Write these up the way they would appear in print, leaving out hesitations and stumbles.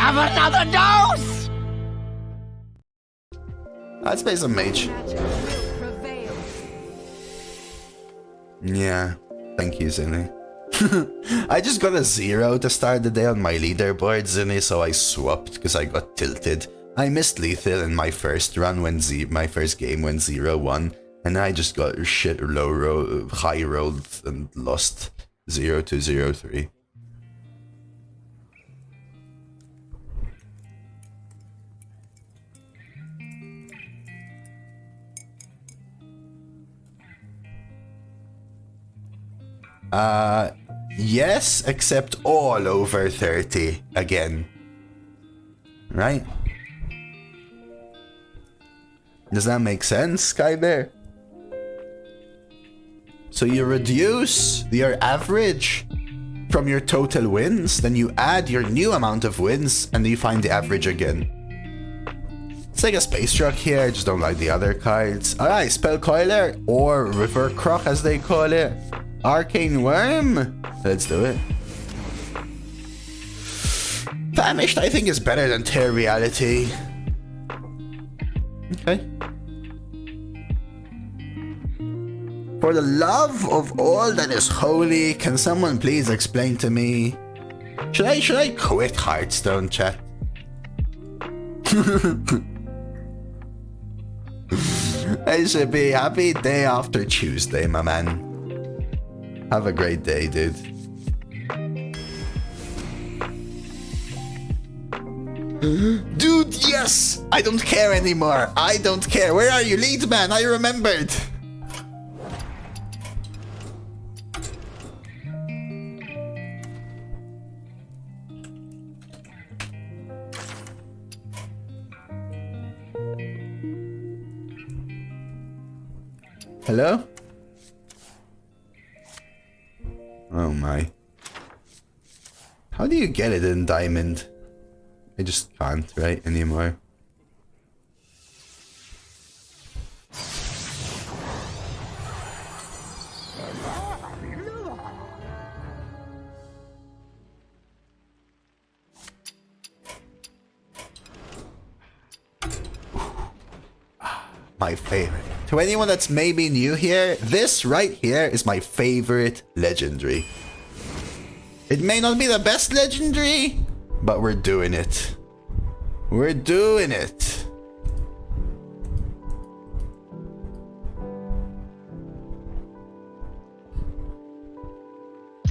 have another dose! Let's play some Mage. Yeah, thank you, Zinni. I just got a 0 to start the day on my leaderboard, Zinni, so I swapped because I got tilted. I missed lethal in my first run when my first game when 0-1, and I just got high rolled and lost 0-0-3. Yes, except all over 30 again. Right? Does that make sense, Sky Bear? So you reduce your average from your total wins, then you add your new amount of wins, and you find the average again. It's like a space truck here, I just don't like the other cards. Alright, Spellcoiler, or River Croc as they call it. Arcane Worm? Let's do it. Famished, I think, is better than Tear Reality. Okay. For the love of all that is holy, can someone please explain to me? Should I quit Hearthstone, chat? I should be happy day after Tuesday, my man. Have a great day, dude. Dude, yes! I don't care anymore. I don't care. Where are you, lead man? I remembered. Hello? Oh my. How do you get it in Diamond? I just can't, right, anymore. My favorite. To anyone that's maybe new here, this right here is my favorite legendary. It may not be the best legendary, but we're doing it. We're doing it.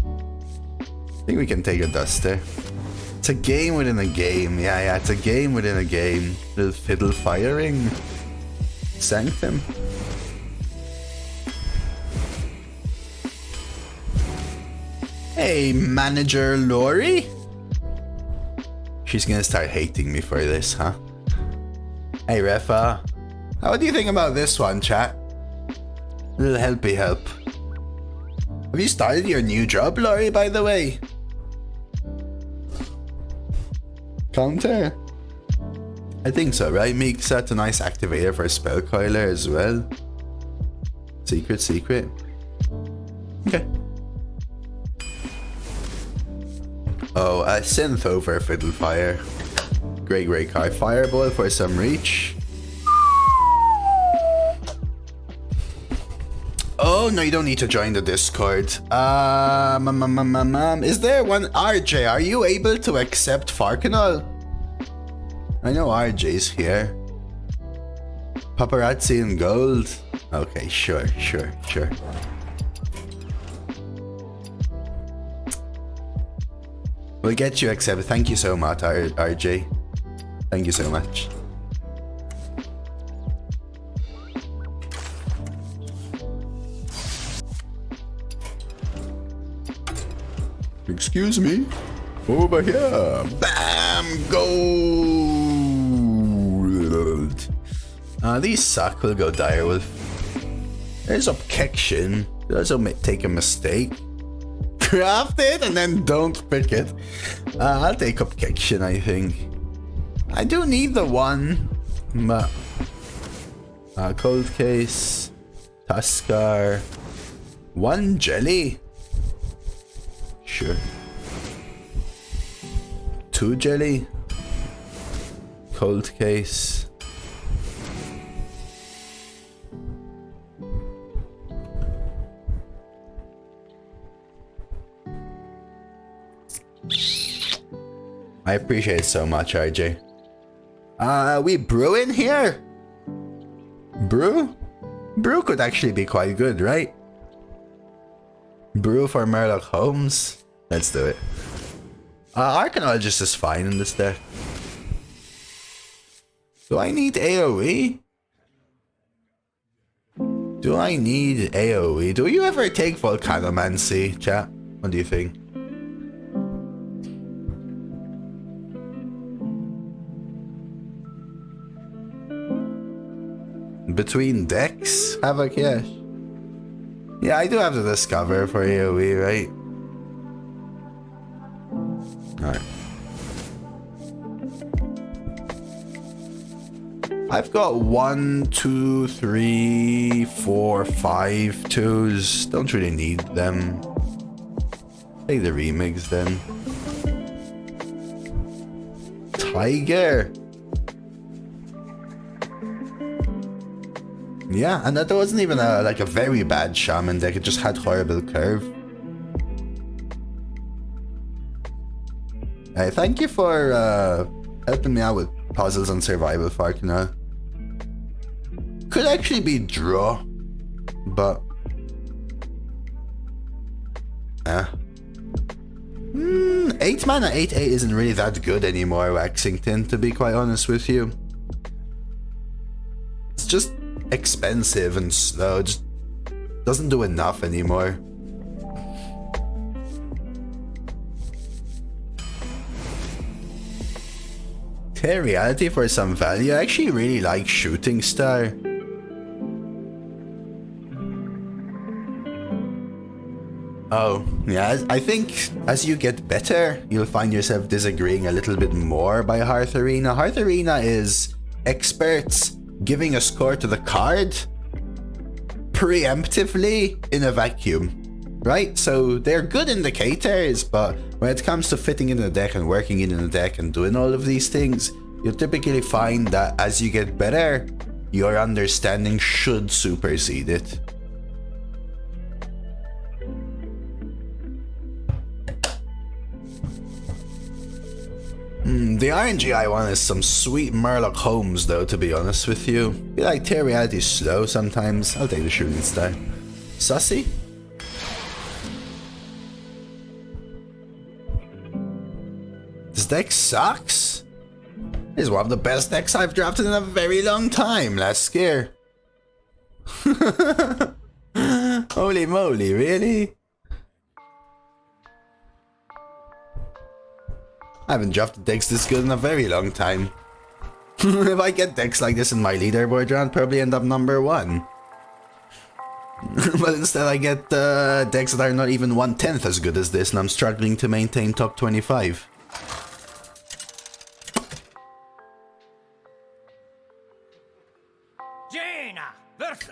I think we can take a duster. It's a game within a game. Yeah, it's a game within a game. Little fiddle firing. Sanctum. Hey, Manager Lori. She's gonna start hating me for this, huh? Hey, Refa. How do you think about this one, chat? A little helpy help. Have you started your new job, Lori, by the way? Counter? I think so, right? Meek set a nice activator for Spellcoiler as well. Secret. Okay. Oh, a synth over Fiddlefire. Great card. Fireball for some reach. Oh, no, you don't need to join the Discord. Is there one? RJ, are you able to accept Farkanal? I know RJ's here. Paparazzi in gold. Okay, sure. We'll get you accepted. Thank you so much, RJ. Thank you so much. Excuse me. Over here. Bam! Gold! These suck. We'll go Direwolf. There's Objection. Does take a mistake. Craft it and then don't pick it. I'll take Objection, I think. I do need the one. But Cold Case. Tuskar. One Jelly. Sure. 2 Jelly. cold case. I appreciate it so much, RJ. We brewing here? Brew? Brew could actually be quite good, right? Brew for Murloc Holmes? Let's do it. Archaeologist is fine in this deck. Do I need AoE? Do I need AoE? Do you ever take Volcanomancy, chat? What do you think? Between decks? Havoc, yes. Yeah, I do have to discover for AoE, right? Alright. I've got 1, 2, 3, 4, 5 2s. Don't really need them. Take the remix then. Tiger. Yeah, and that wasn't even like a very bad shaman deck. It just had horrible curve. Hey, thank you for helping me out with puzzles and survival, Farkina. Could actually be draw, but 8 mana 8/8 isn't really that good anymore, Waxington, to be quite honest with you. It's just expensive and slow, just doesn't do enough anymore. Reality for some value. I actually really like Shooting Star. Oh, yeah, I think as you get better, you'll find yourself disagreeing a little bit more by Hearth Arena. Hearth Arena is experts giving a score to the card preemptively in a vacuum, right? So they're good indicators, but when it comes to fitting in the deck and working in the deck and doing all of these things, you'll typically find that as you get better, your understanding should supersede it. The RNG I want is some sweet Murloc Holmes though, to be honest with you. I feel like Reality is slow sometimes. I'll take the Shooting Star. Sussy? This deck sucks? This is one of the best decks I've drafted in a very long time, last scare. Holy moly, really? I haven't drafted decks this good in a very long time. If I get decks like this in my leaderboard run, I'd probably end up number 1. But instead I get decks that are not even 1/10 as good as this, and I'm struggling to maintain top 25.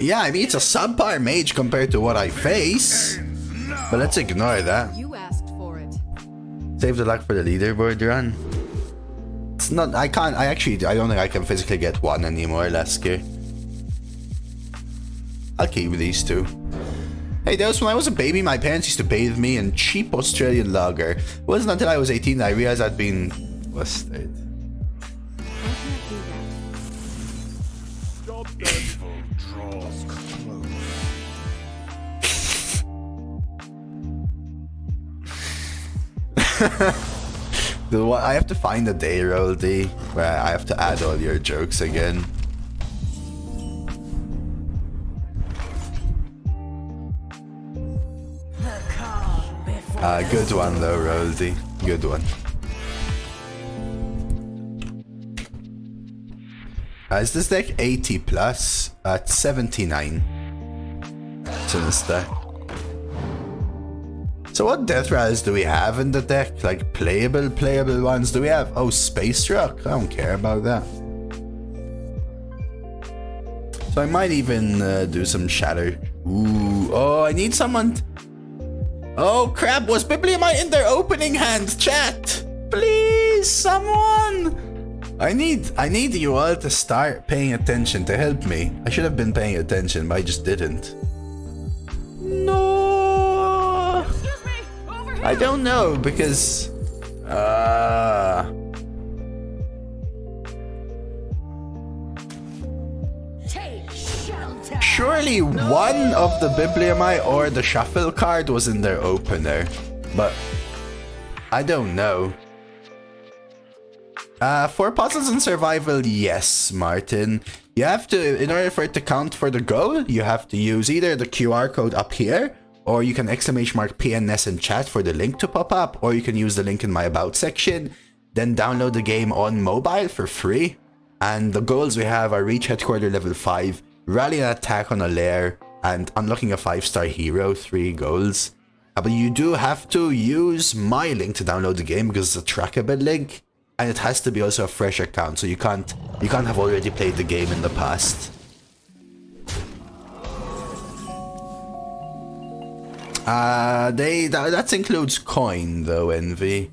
Yeah, I mean, it's a subpar mage compared to what I face. But let's ignore that. You asked for it. Save the luck for the leaderboard run. It's not, I don't think I can physically get 1 anymore, Lesker. I'll keep these 2. Hey, those, when I was a baby, my parents used to bathe me in cheap Australian lager. It wasn't until I was 18 that I realized I'd been busted. I have to find a day roll, D, where I have to add all your jokes again. Good one though, Roldie. Good one. Is this deck 80 plus? At 79. Sinister. So what death rattles do we have in the deck? Like playable ones? Do we have? Oh, Space Rock? I don't care about that. So I might even do some Shatter. Ooh, oh, I need someone. Oh crap, was Bibliamite in their opening hand, chat? Please, someone! I need you all to start paying attention to help me. I should have been paying attention, but I just didn't. No. Excuse me, over here. I don't know because Take shelter. surely one of the Bibliomite or the shuffle card was in their opener, but I don't know. For puzzles and survival, yes, Martin. You have to, in order for it to count for the goal, you have to use either the QR code up here, or you can !PNS in chat for the link to pop up, or you can use the link in my about section, then download the game on mobile for free. And the goals we have are reach headquarter level 5, rally an attack on a lair, and unlocking a 5-star hero, 3 goals. But you do have to use my link to download the game because it's a trackable link. And it has to be also a fresh account, so you can't have already played the game in the past. That includes coin though, Envy.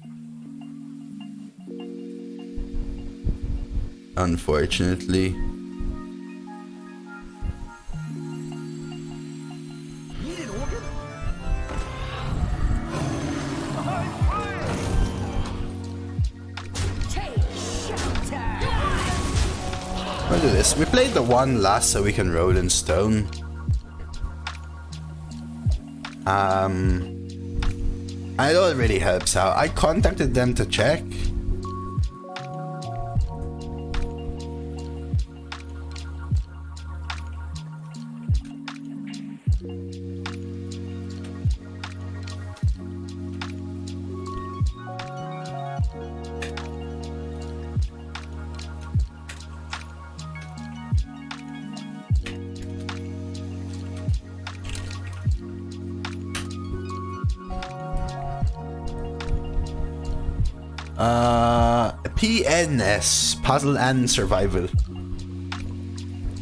Unfortunately. We'll do this. We played the one last so we can roll in stone. And it all really helps out. I contacted them to check. PNS, puzzle and survival.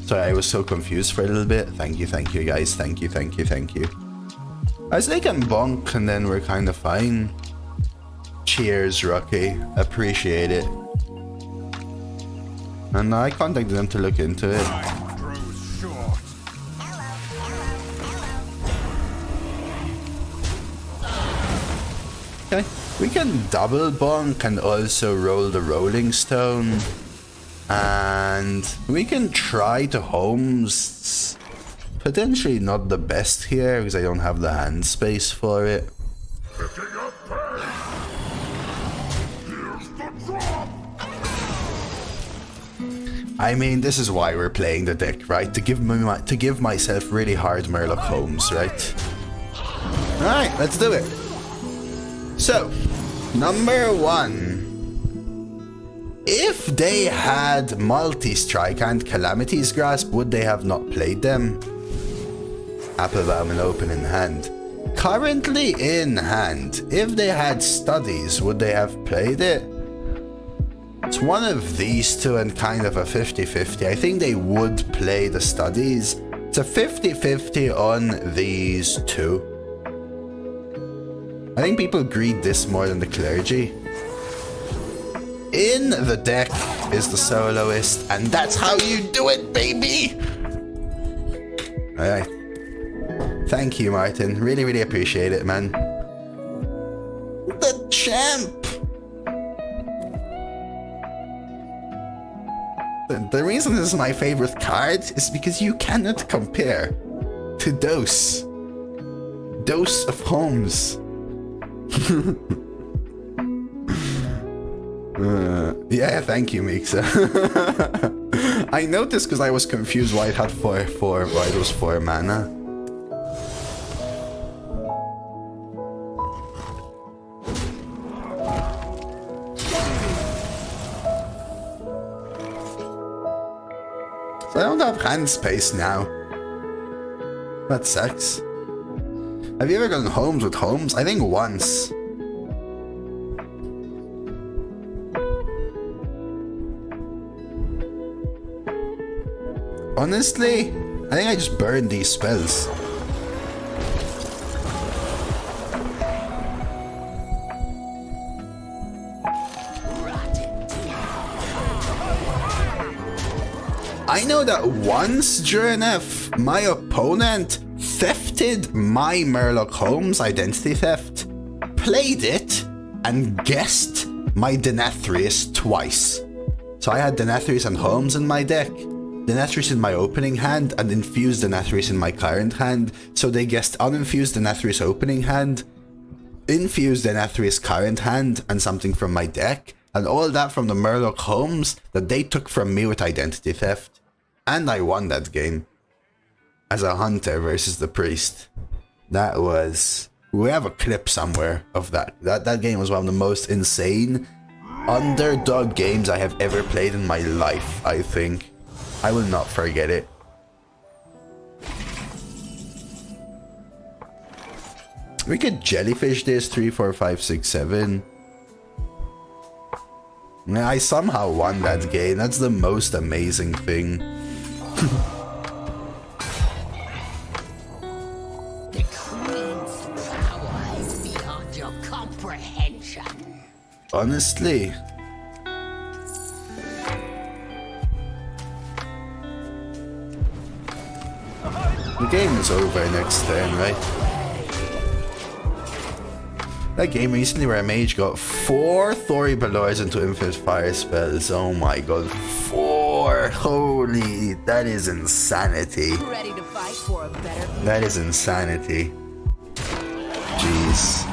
Sorry, I was so confused for a little bit. Thank you guys. Thank you. I was thinking bonk and then we're kind of fine. Cheers, Rocky. Appreciate it. And I contacted them to look into it. Okay. We can double bonk and also roll the rolling stone. And we can try to Holmes. Potentially not the best here because I don't have the hand space for it. I mean, this is why we're playing the deck, right? To give myself really hard Murloc Holmes, right? Alright, let's do it. So, number 1. If they had Multi-Strike and Calamity's Grasp, would they have not played them? Applebaum and Open in hand. Currently in hand. If they had Studies, would they have played it? It's one of these two and kind of a 50-50. I think they would play the Studies. It's a 50-50 on these two. I think people greed this more than the Clergy. In the deck is the Soloist, and that's how you do it, baby! Alright. Thank you, Martin. Really, really appreciate it, man. The champ! The reason this is my favorite card is because you cannot compare to Dose of Holmes. Yeah, thank you, Mixa. I noticed because I was confused why it had why it was 4 mana. So I don't have hand space now. That sucks. Have you ever gone Holmes with Holmes? I think once. Honestly, I think I just burned these spells. I know that once during F, my opponent thefted my Murloc Holmes identity theft, played it, and guessed my Denethrius twice. So I had Denethrius and Holmes in my deck, Denethrius in my opening hand, and infused Denethrius in my current hand. So they guessed uninfused Denethrius opening hand, infused Denethrius current hand, and something from my deck. And all that from the Murloc Holmes that they took from me with identity theft. And I won that game. As a hunter versus the priest. That was... We have a clip somewhere of that. That game was one of the most insane underdog games I have ever played in my life, I think. I will not forget it. We could jellyfish this 3, 4, 5, 6, 7. I somehow won that game. That's the most amazing thing. The Queen's power is beyond your comprehension. Honestly. The game is over next turn, right? That game recently where a mage got 4 Thori Balors into infinite fire spells. Oh my god, 4! Holy, that is insanity. Ready to fight for a better future. That is insanity. Jeez.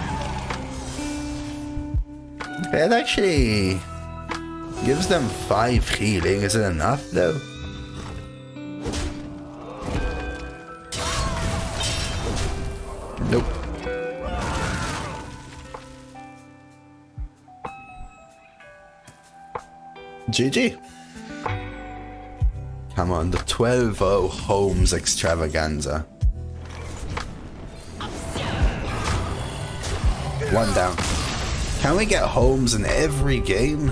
It actually gives them 5 healing. Is it enough though? Nope. GG. Come on, the 12-0 Holmes extravaganza. 1 down. Can we get Holmes in every game?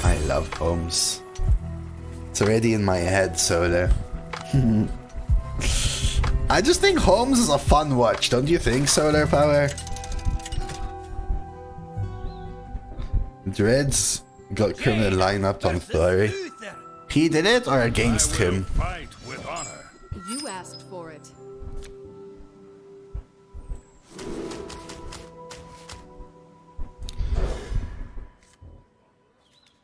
I love Holmes. It's already in my head, Solar. I just think Holmes is a fun watch, don't you think, Solar Power? Dreads got criminal lineup on Thori. He did it or against him? Fight with honor. You asked for it.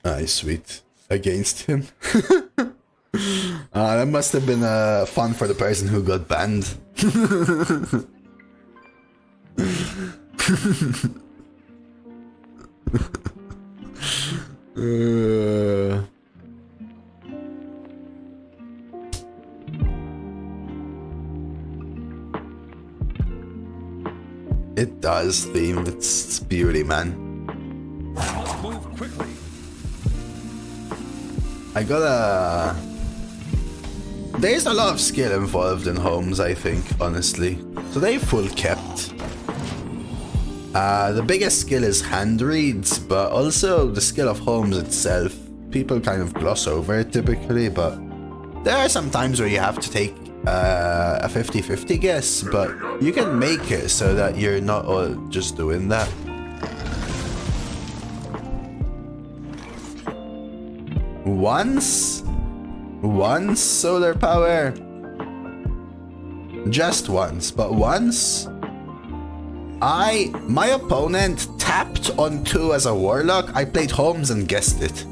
Aye, sweet. Against him? That must have been fun for the person who got banned. It does, theme. It's beauty, man. Must move quickly. I gotta... There's a lot of skill involved in Holmes, I think, honestly. So they full kept. The biggest skill is hand reads, but also the skill of Holmes itself. People kind of gloss over it typically, but there are some times where you have to take a 50-50 guess, but you can make it so that you're not all just doing that. Once solar power. Just once, but once my opponent tapped on 2 as a warlock. I played Holmes and guessed it.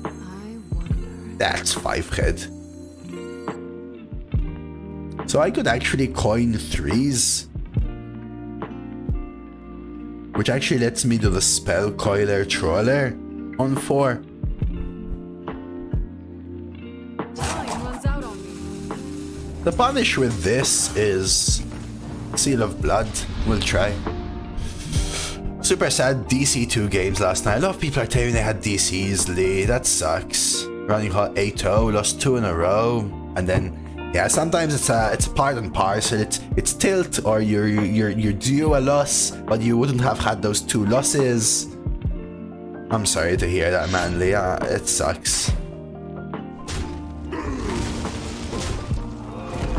I wonder. That's 5 head. So I could actually coin 3s. Which actually lets me do the spell coiler troller on 4. Time runs out on me. The punish with this is Seal of Blood. We'll try. Super sad DC 2 games last night. A lot of people are telling me they had DCs, Lee. That sucks. Running hot 8-0, lost 2 in a row, and then yeah, sometimes it's a part and parcel. It's tilt or you're due a loss, but you wouldn't have had those 2 losses. I'm sorry to hear that, man, Lee. It sucks.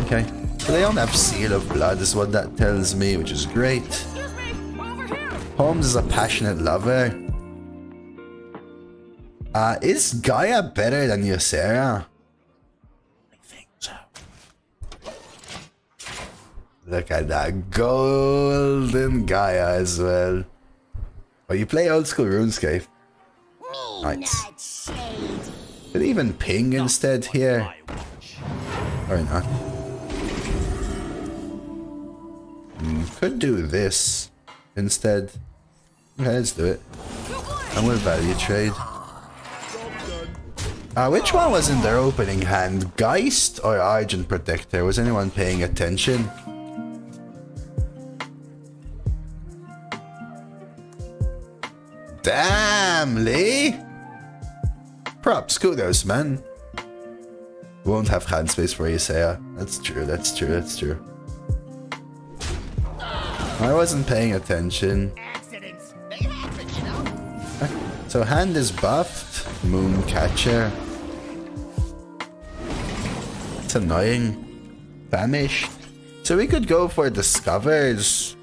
Okay. So they don't have Seal of Blood is what that tells me, which is great. Excuse me, over here. Holmes is a passionate lover. Is Gaia better than Ysera? I think so. Look at that golden Gaia as well. Oh, you play old school RuneScape. Nice. Did it even ping instead here? Or not? Could do this instead. Okay, let's do it. And we'll value trade. Which one was in their opening hand? Geist or Argent Protector? Was anyone paying attention? Damn, Lee! Props, kudos, man. Won't have hand space for Isaiah. That's true, that's true, that's true. I wasn't paying attention. Accidents, they happen, you know. So hand is buffed. Mooncatcher. It's annoying. Famished. So we could go for Discovers.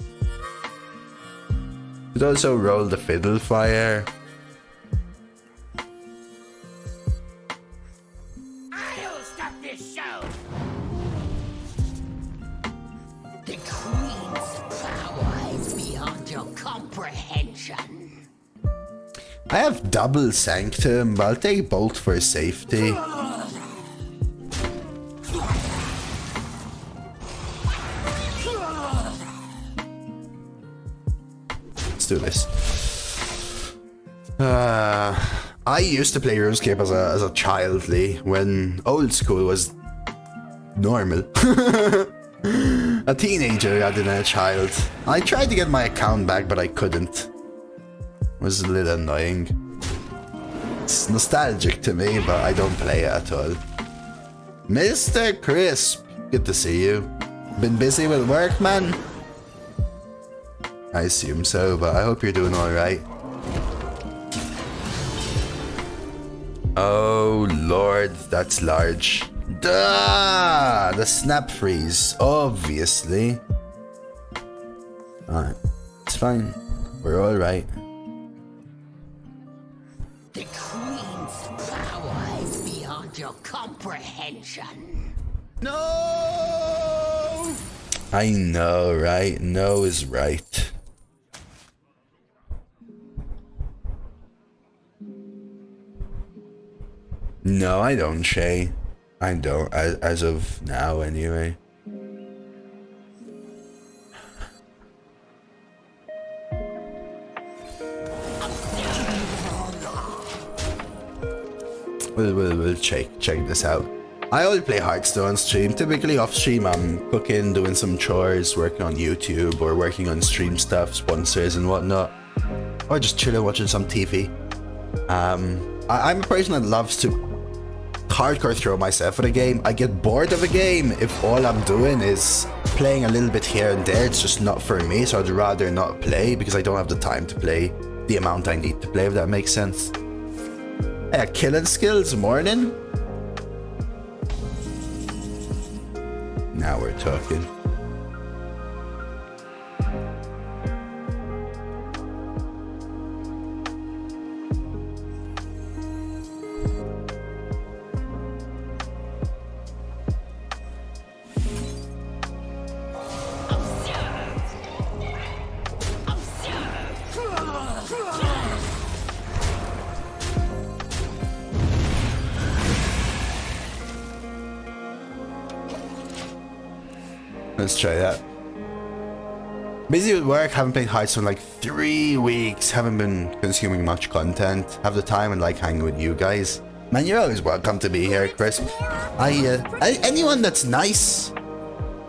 Could also roll the Fiddle Fire. I'll start this show. The Queen's power is beyond your comprehension. I have double Sanctum, but I'll take Bolt for safety. Let's do this. I used to play RuneScape as a child, Lee, when old school was normal. A teenager rather than a child. I tried to get my account back, but I couldn't. It was a little annoying. It's nostalgic to me, but I don't play it at all. Mr. Crisp, good to see you. Been busy with work, man? I assume so, but I hope you're doing alright. Oh lord, that's large. Duh! The snap freeze, obviously. Alright, it's fine. We're alright. The Queen's power is beyond your comprehension. No! I know, right? No is right. No, I don't, Shay. I don't, as of now, anyway. We'll check this out. I only play Hearthstone on stream. Typically off stream, I'm cooking, doing some chores, working on YouTube, or working on stream stuff, sponsors and whatnot, or just chilling, watching some TV. I'm a person that loves to hardcore throw myself at a game. I get bored of a game if all I'm doing is playing a little bit here and there. It's just not for me, so I'd rather not play because I don't have the time to play the amount I need to play, if that makes sense. Yeah, killing skills morning. Now we're talking. Let's try that. Busy with work, haven't played Hearthstone in like 3 weeks, haven't been consuming much content, have the time and like hanging with you guys. Man, you're always welcome to be here, Chris. Anyone that's nice,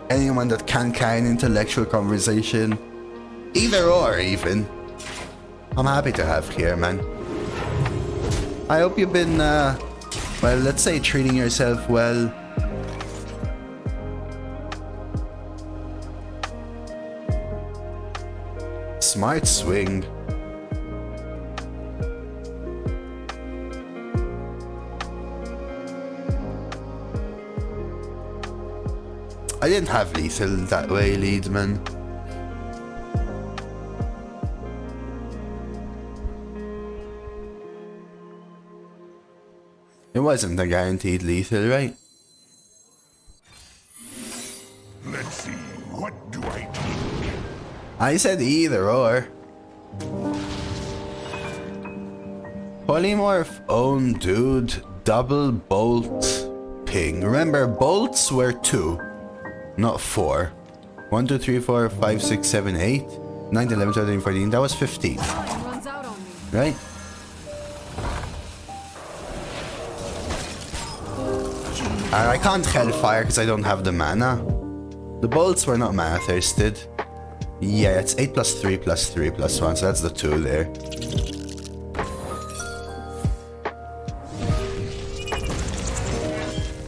anyone that can carry an intellectual conversation, either or even, I'm happy to have here, man. I hope you've been, well, let's say treating yourself well. Smart swing. I didn't have lethal that way, Leadman. wasn't a guaranteed lethal, right? Let's see. What do I do? I said either or. Polymorph own dude double bolt ping. Remember, bolts were 2, not 4. 1, 2, 3, 4, 5, 6, 7, 8, 9, 11, 12, 13, 14. That was 15. Time runs out on me. Right? And I can't Hellfire because I don't have the mana. The bolts were not mana thirsted. Yeah, it's 8 plus 3 plus 3 plus 1, so that's the 2 there.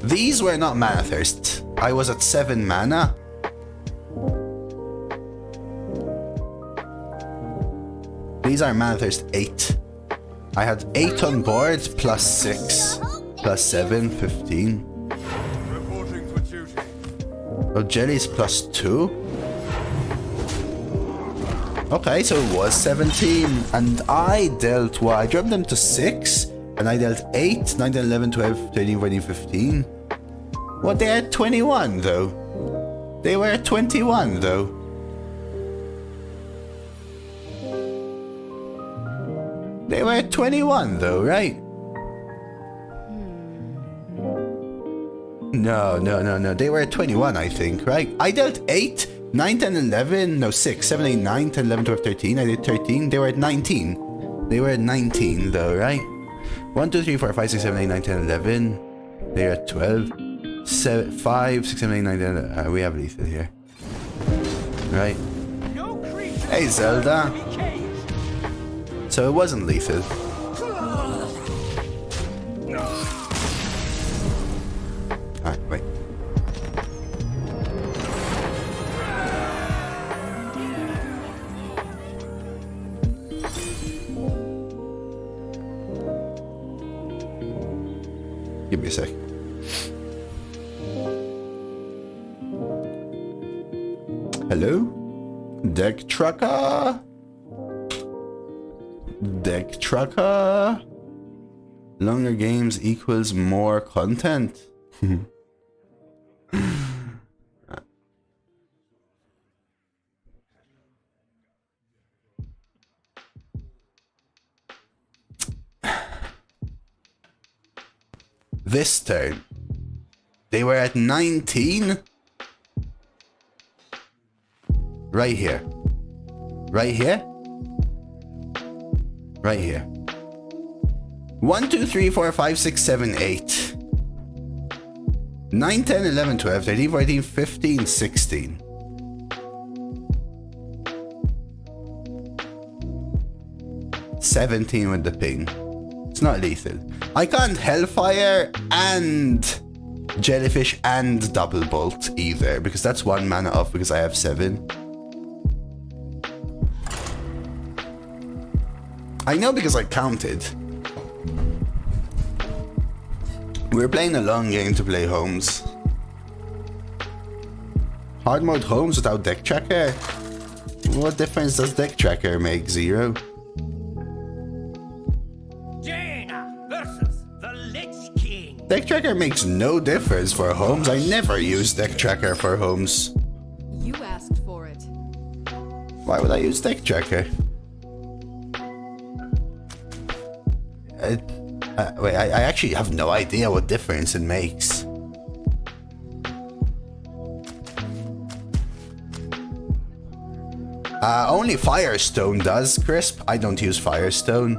These were not mana thirst. I was at 7 mana. These are mana thirst 8. I had 8 on board plus 6 plus 7, 15. Reporting for duty. Oh, jelly's plus 2. Okay, so it was 17. And I dealt what? I dropped them to 6. And I dealt 8, 9, 10, 11, 12, 13, 14, 15. What, they had 21 though? They were at 21 though. They were at 21 though, right? No. They were at 21, I think, right? I dealt 8, 9, 10, 11, no, 6, 7, 8, 9, 10, 11, 12, 13. I did 13. They were at 19. They were at 19 though, right? 1, 2, 3, 4, 5, 6, 7, 8, 9, 10, 11. They're at 12. 7, 5, 6, 7, 8, 9, 10. We have lethal here. Right. Hey, Zelda. So it wasn't lethal. Alright, wait. Give me a sec. Hello? Deck Trucker? Deck Trucker? Longer games equals more content. This turn, they were at 19. Right here. Right here. Right here. 1, 2, 3, 4, 5, 6, 7, 8. 9, 10, 11, 12, 13, 14, 15, 16. $17 with the ping. It's not lethal. I can't Hellfire and Jellyfish and Double Bolt either, because that's 1 mana off because I have 7. I know because I counted. We're playing a long game to play Holmes. Hard mode Holmes without deck tracker? What difference does deck tracker make? 0? Deck tracker makes no difference for Holmes. I never use deck tracker for Holmes. You asked for it. Why would I use deck tracker? Wait, I actually have no idea what difference it makes. Only Firestone does, Crisp. I don't use Firestone.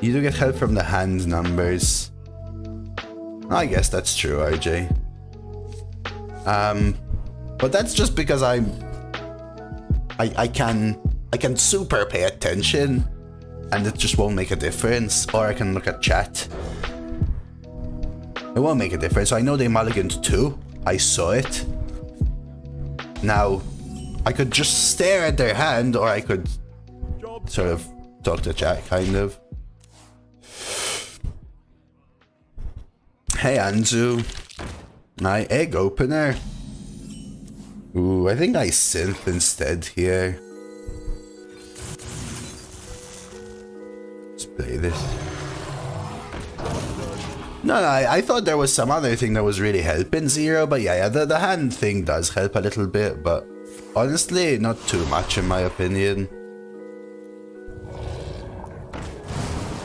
You do get help from the hand numbers. I guess that's true, RJ. But that's just because I can super pay attention and it just won't make a difference. Or I can look at chat. It won't make a difference. I know they mulliganed 2. I saw it. Now, I could just stare at their hand, or I could sort of talk to chat, kind of. Hey, Anzu. My egg opener. Ooh, I think I synth instead here. play this. No, I thought there was some other thing that was really helping Zero, but yeah, the hand thing does help a little bit, but honestly, not too much in my opinion.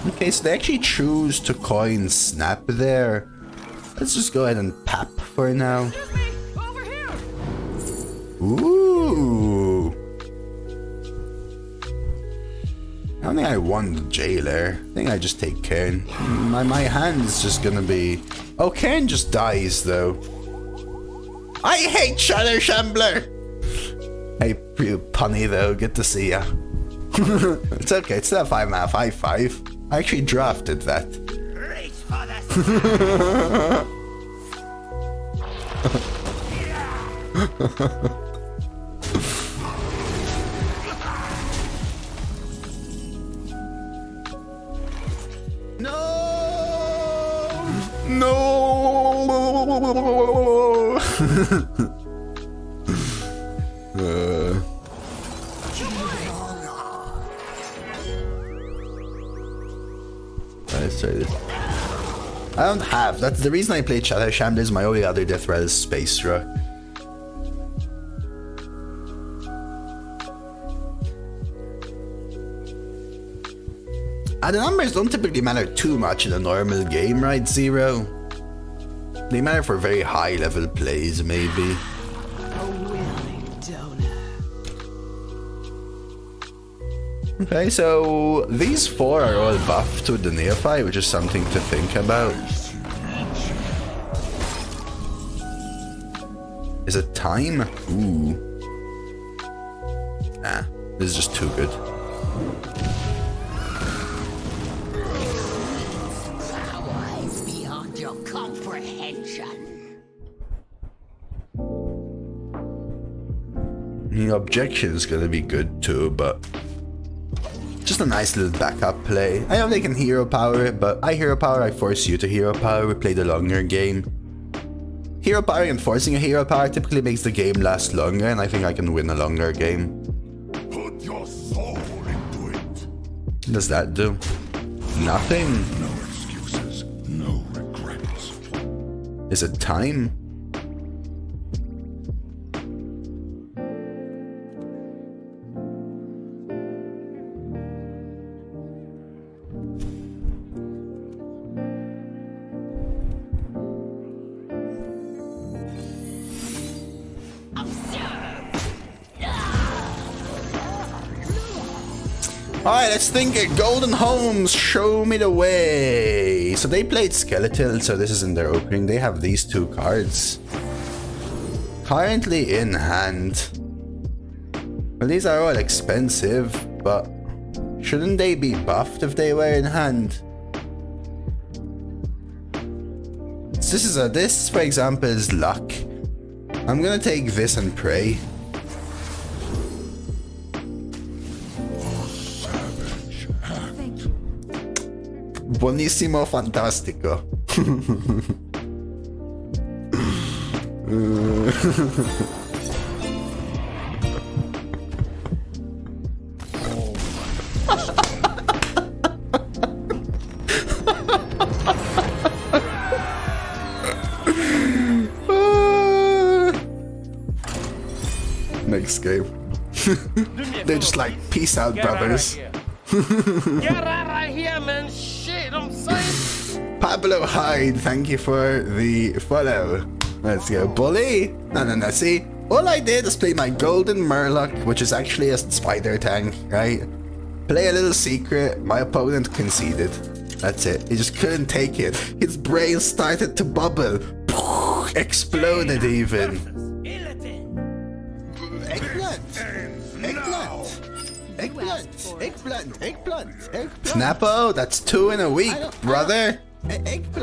Okay, so they actually choose to coin Snap there. Let's just go ahead and pap for now. Over here. Ooh. I don't think I want the jailer. I think I just take Cairn. My hand's just gonna be... Oh, Cairn just dies though. I hate Shadow Shambler! Hey, you punny though, good to see ya. It's okay, it's still 5-mana 5/5. I actually drafted that. Reach for the No! Let's try this. I don't have. That's the reason I played Shadow Shambler. My only other death rattle is Space Rock. The numbers don't typically matter too much in a normal game, right, Zero? They matter for very high level plays, maybe. A willing donor. Okay, so these 4 are all buffed with the Neophyte, which is something to think about. Is it time? Ooh. Nah, this is just too good. powers beyond your comprehension. The objection is gonna be good too, but just a nice little backup play. I know they can hero power it, but I hero power, I force you to hero power. We play the longer game. Hero powering and forcing a hero power typically makes the game last longer, and I think I can win a longer game. Put your soul into it. What does that do? Nothing. No excuses, no regrets. Is it time? Alright, let's think it. Golden Holmes, show me the way. So they played Skeletal, so this is in their opening. They have these 2 cards. Currently in hand. Well, these are all expensive, but shouldn't they be buffed if they were in hand? So this, for example, is luck. I'm gonna take this and pray. Buonissimo, fantastico. Next game. They're just like, peace out, brothers. Get out of here, man. Shit, I'm saying. Pablo Hyde, thank you for the follow. Let's go, bully. No, see, all I did is play my golden Murloc, which is actually a spider tank, right? Play a little secret, my opponent conceded. That's it, he just couldn't take it. His brain started to bubble. Exploded even. Eggplant. Snappo, that's 2 in a week, brother.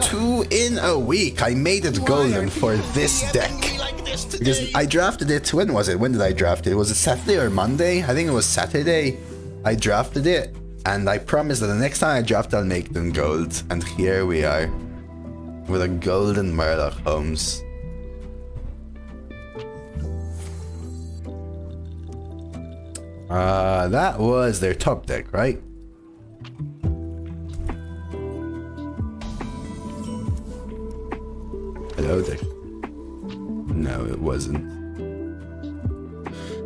2 in a week. I made it golden for this deck. Because I drafted it, when was it? When did I draft it? Was it Saturday or Monday? I think it was Saturday. I drafted it, and I promised that the next time I draft, I'll make them gold. And here we are, with a golden Murloc Holmes. That was their top deck, right? loading. No, it wasn't.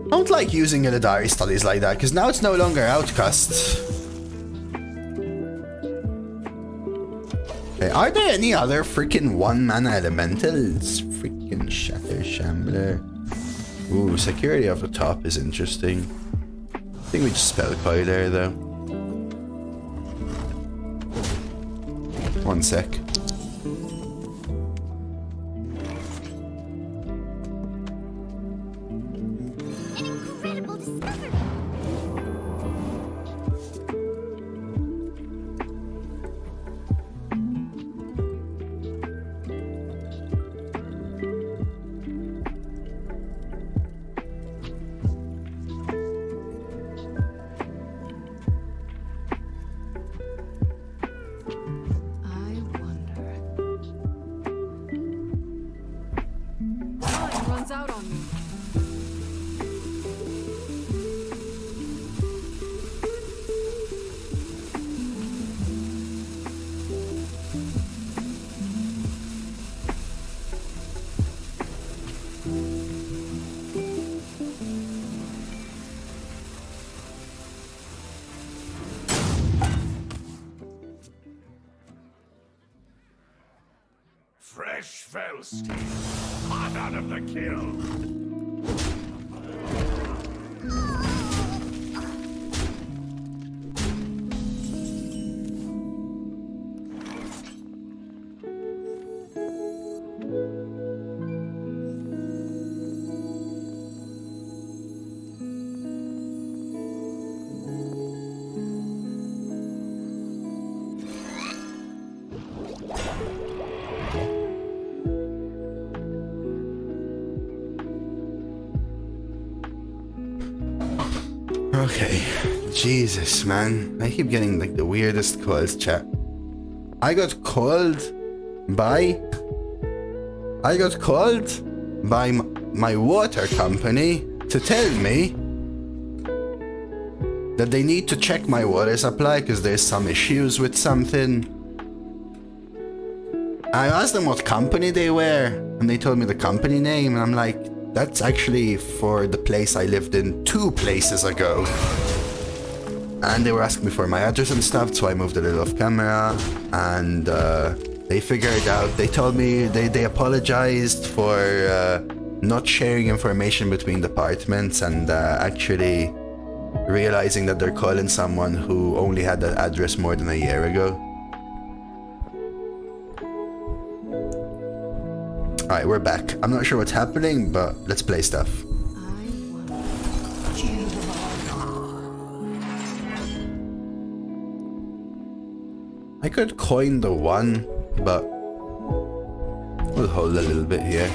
I don't like using the diary studies like that, because now it's no longer Outcast. Okay, are there any other freaking 1-mana elementals? Freaking Shatter Shambler. Ooh, security off the top is interesting. I think we just spell Koi there though. One sec. Incredible discovery. I wonder. Time runs out on me. Fresh fell steel, hot out of the kiln. Okay. Jesus, man. I keep getting like the weirdest calls, chat. I got called by my water company to tell me that they need to check my water supply because there's some issues with something. I asked them what company they were, and they told me the company name, and I'm like, that's actually for the place I lived in 2 places ago. And they were asking me for my address and stuff, so I moved a little off camera, and they figured out, they told me, they apologized for not sharing information between departments and actually realizing that they're calling someone who only had that address more than a year ago. Alright, we're back. I'm not sure what's happening, but let's play stuff. I could coin the 1, but we'll hold a little bit here.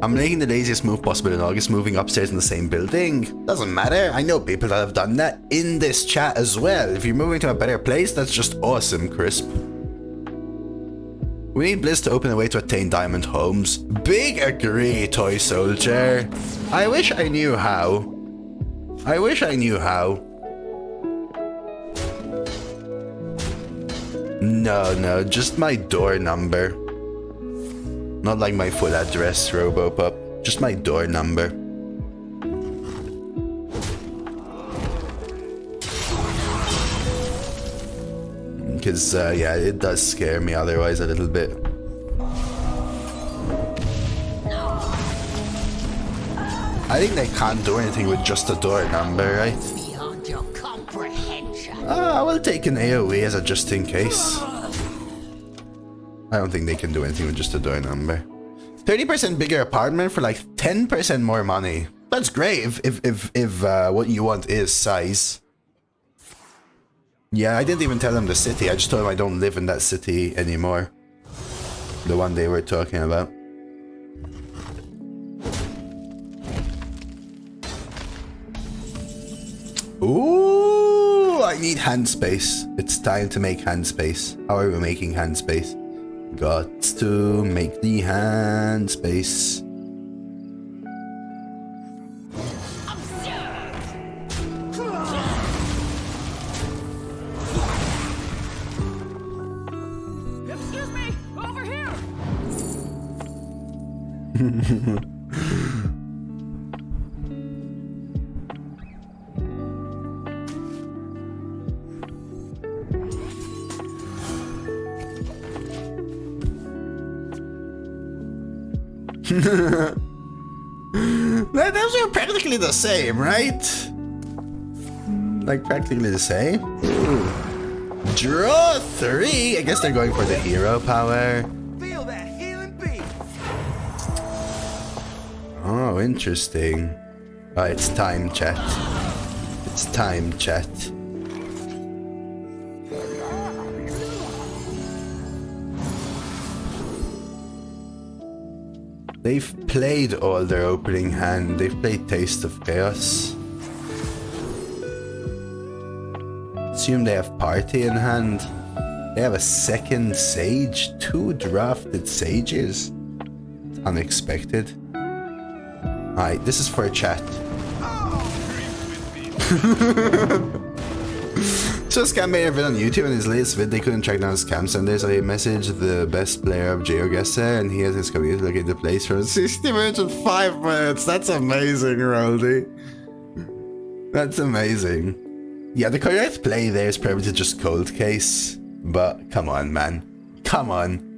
I'm making the laziest move possible in August, moving upstairs in the same building. Doesn't matter. I know people that have done that in this chat as well. If you're moving to a better place, that's just awesome, Crisp. We need Bliss to open a way to attain Diamond Homes. Big agree, Toy Soldier. I wish I knew how. I wish I knew how. No, just my door number. Not like my full address, Robopup. Just my door number. Because, yeah, it does scare me otherwise a little bit. I think they can't do anything with just a door number, right? Beyond your comprehension. I will take an AoE as a just in case. I don't think they can do anything with just a door number. 30% bigger apartment for like 10% more money. That's great if what you want is size. Yeah, I didn't even tell them the city. I just told them I don't live in that city anymore. The one they were talking about. Ooh, I need hand space. It's time to make hand space. How are we making hand space? Got to make the hand space. Those are practically the same, right? Like practically the same. Draw 3. I guess they're going for the hero power. Feel that healing beat. Oh, interesting. Oh, it's time, chat. It's time, chat. They've played all their opening hand. They've played Taste of Chaos. Assume they have Party in hand. They have a second Sage. 2 drafted Sages. Unexpected. Alright, this is for chat. So Scam made a video on YouTube, and his latest vid, they couldn't track down scam Sundays, so he messaged the best player of GeoGuessr, and he has his community looking to place for 60 minutes and 5 minutes. That's amazing, Roldy. That's amazing. Yeah, the correct play there is probably to just cold case, but come on, man. Come on.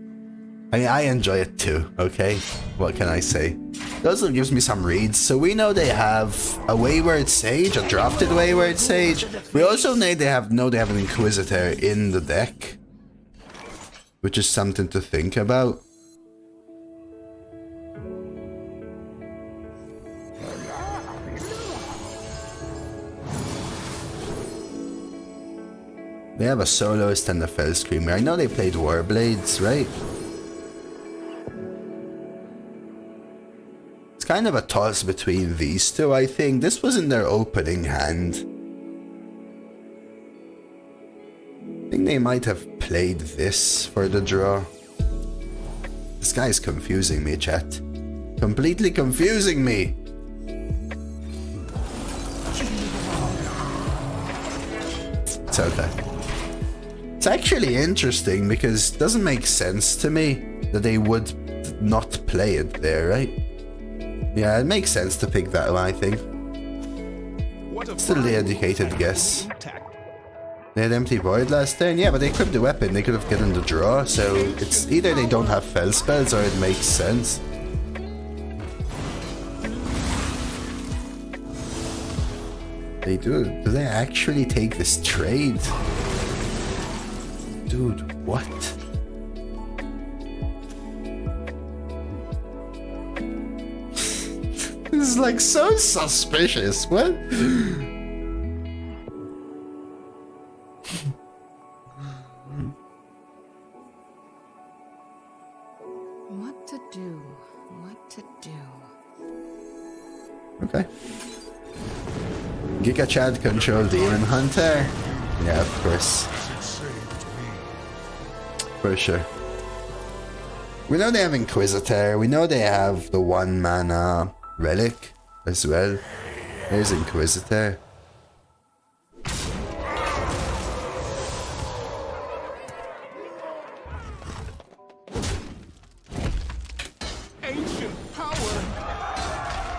I mean, I enjoy it too, okay? What can I say? It also gives me some reads. So we know they have a Wayward Sage, a drafted Wayward Sage. We also know they have an Inquisitor in the deck, which is something to think about. They have a Soloist and a Fell Screamer. I know they played Warblades, right? It's kind of a toss between these two, I think. This was in their opening hand. I think they might have played this for the draw. This guy's confusing me, chat. Completely confusing me. It's okay. It's actually interesting because it doesn't make sense to me that they would not play it there, right? Yeah, it makes sense to pick that one, I think. Still the educated guess. They had empty void last turn, yeah, but they equipped the weapon. They could have gotten the draw, so it's either they don't have fell spells or it makes sense. They do. Do they actually take this trade? Dude, what? This is like so suspicious. What? What to do? What to do? Okay. Giga Chad control Demon Hunter? Yeah, of course. For sure. We know they have Inquisitor. We know they have the 1 mana Relic as well. There's Inquisitor. Ancient power.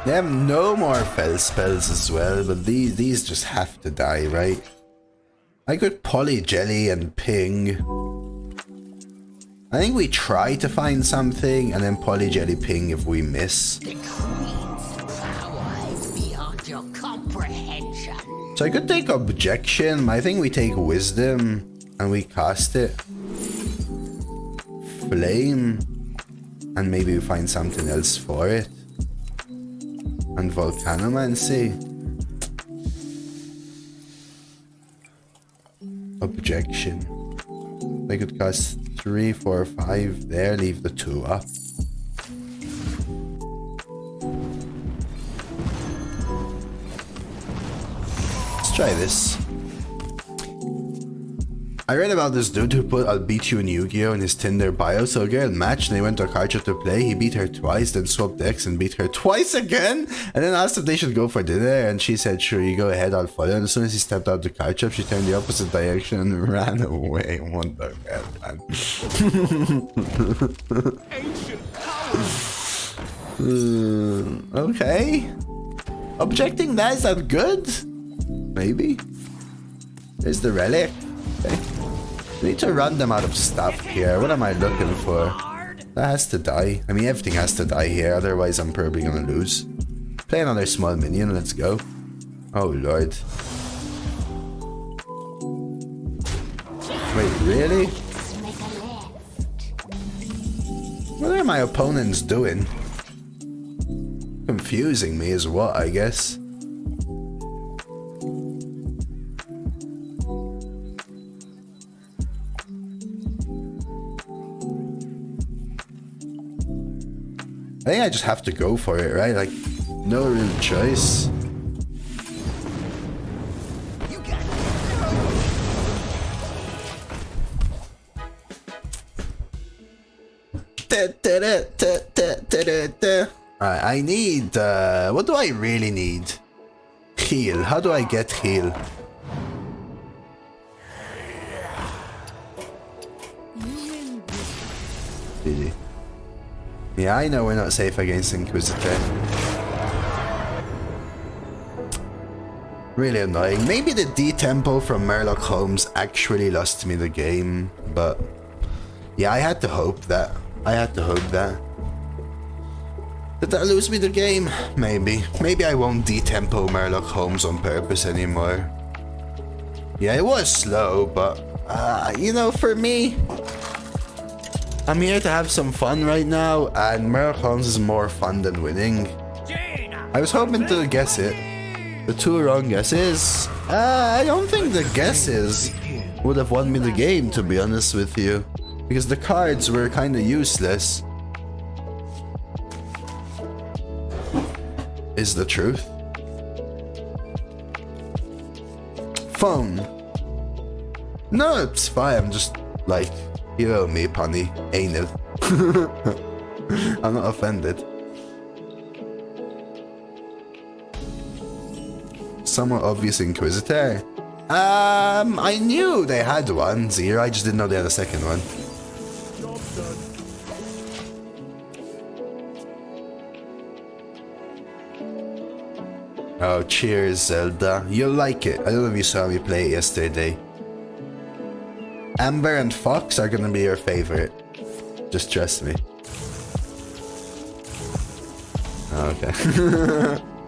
They have no more fell spells as well, but these just have to die, right? I could Poly Jelly and Ping. I think we try to find something and then Poly Jelly Ping if we miss. The Queen's power is beyond your comprehension. So I could take Objection, I think we take Wisdom and we cast it. Flame, and maybe we find something else for it. And Volcanomancy. Objection. I could cast 3, 4, 5 there, leave the 2 up. Let's try this. I read about this dude who put "I'll beat you in Yu-Gi-Oh" in his Tinder bio, so a girl matched and they went to a card shop to play. He beat her twice, then swapped decks and beat her twice again, and then asked if they should go for dinner, and she said, "Sure, you go ahead, I'll follow." And as soon as he stepped out the card shop, she turned the opposite direction and ran away. What the hell, man? Ancient power. Okay. Objecting that, is that good? Maybe. There's the relic. Okay. We need to run them out of stuff here. What am I looking for? That has to die. I mean, everything has to die here, otherwise I'm probably gonna lose. Play another small minion, let's go. Oh lord. Wait, really? What are my opponents doing? Confusing me is what, I guess. I think I just have to go for it, right? Like, no real choice. Alright, I need, what do I really need? Heal. How do I get heal? GG. Yeah, I know we're not safe against Inquisitor. Really annoying. Maybe the D-Tempo from Murloc Holmes actually lost me the game, but yeah, I had to hope that. Did that lose me the game? Maybe. Maybe I won't D-Tempo Murloc Holmes on purpose anymore. Yeah, it was slow, but you know, for me, I'm here to have some fun right now, and Murloc Holmes is more fun than winning. I was hoping to guess it. The two wrong guesses. I don't think the guesses would have won me the game, to be honest with you, because the cards were kind of useless. Is the truth. Phone. No, it's fine. I'm just like, you owe me, punny. Ain't it? I'm not offended. Somewhat obvious Inquisitor. I knew they had one, Zero. I just didn't know they had a second one. Oh, cheers, Zelda. You'll like it. I don't know if you saw me play it yesterday. Amber and Fox are gonna be your favorite. Just trust me. Okay.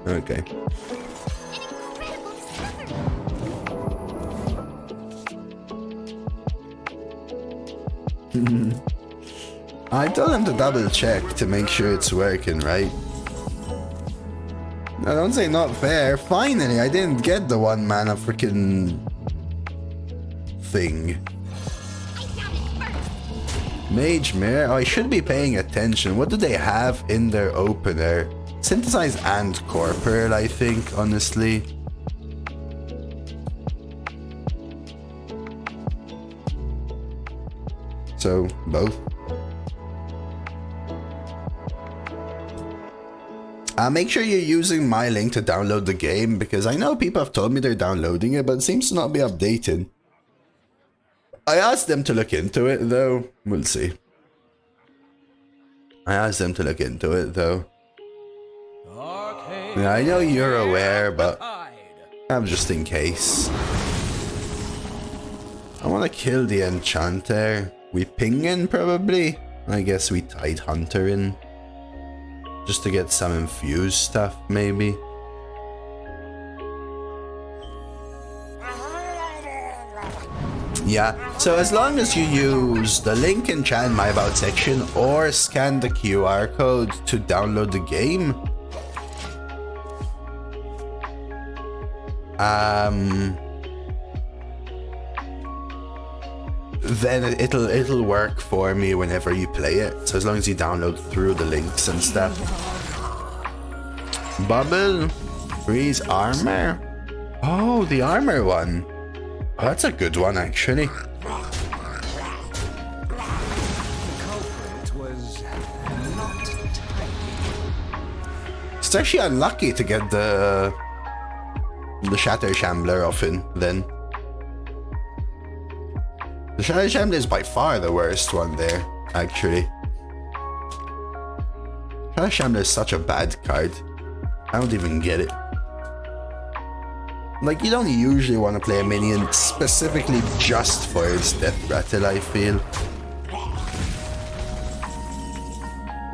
Okay. I told him to double check to make sure it's working, right? I don't say not fair. Finally, I didn't get the 1 mana freaking thing. Mage Mirror. Oh, I should be paying attention. What do they have in their opener? Synthesize and Corporeal, I think, honestly. So, both. Make sure you're using my link to download the game, because I know people have told me they're downloading it, but it seems to not be updated. I asked them to look into it, though. We'll see. Yeah, I know you're aware, but I'm just in case. I want to kill the Enchanter. We ping in, probably? I guess we Tide Hunter in. Just to get some infused stuff, maybe. Yeah, so as long as you use the link in chat in my about section or scan the QR code to download the game, then it'll work for me whenever you play it. So as long as you download through the links and stuff. Bubble, freeze armor. Oh, the armor one. Oh, that's a good one, actually. It's actually unlucky to get the Shatter Shambler often, then. The Shatter Shambler is by far the worst one there, actually. Clash Shambler is such a bad card. I don't even get it. Like, you don't usually want to play a minion specifically just for its death rattle, I feel.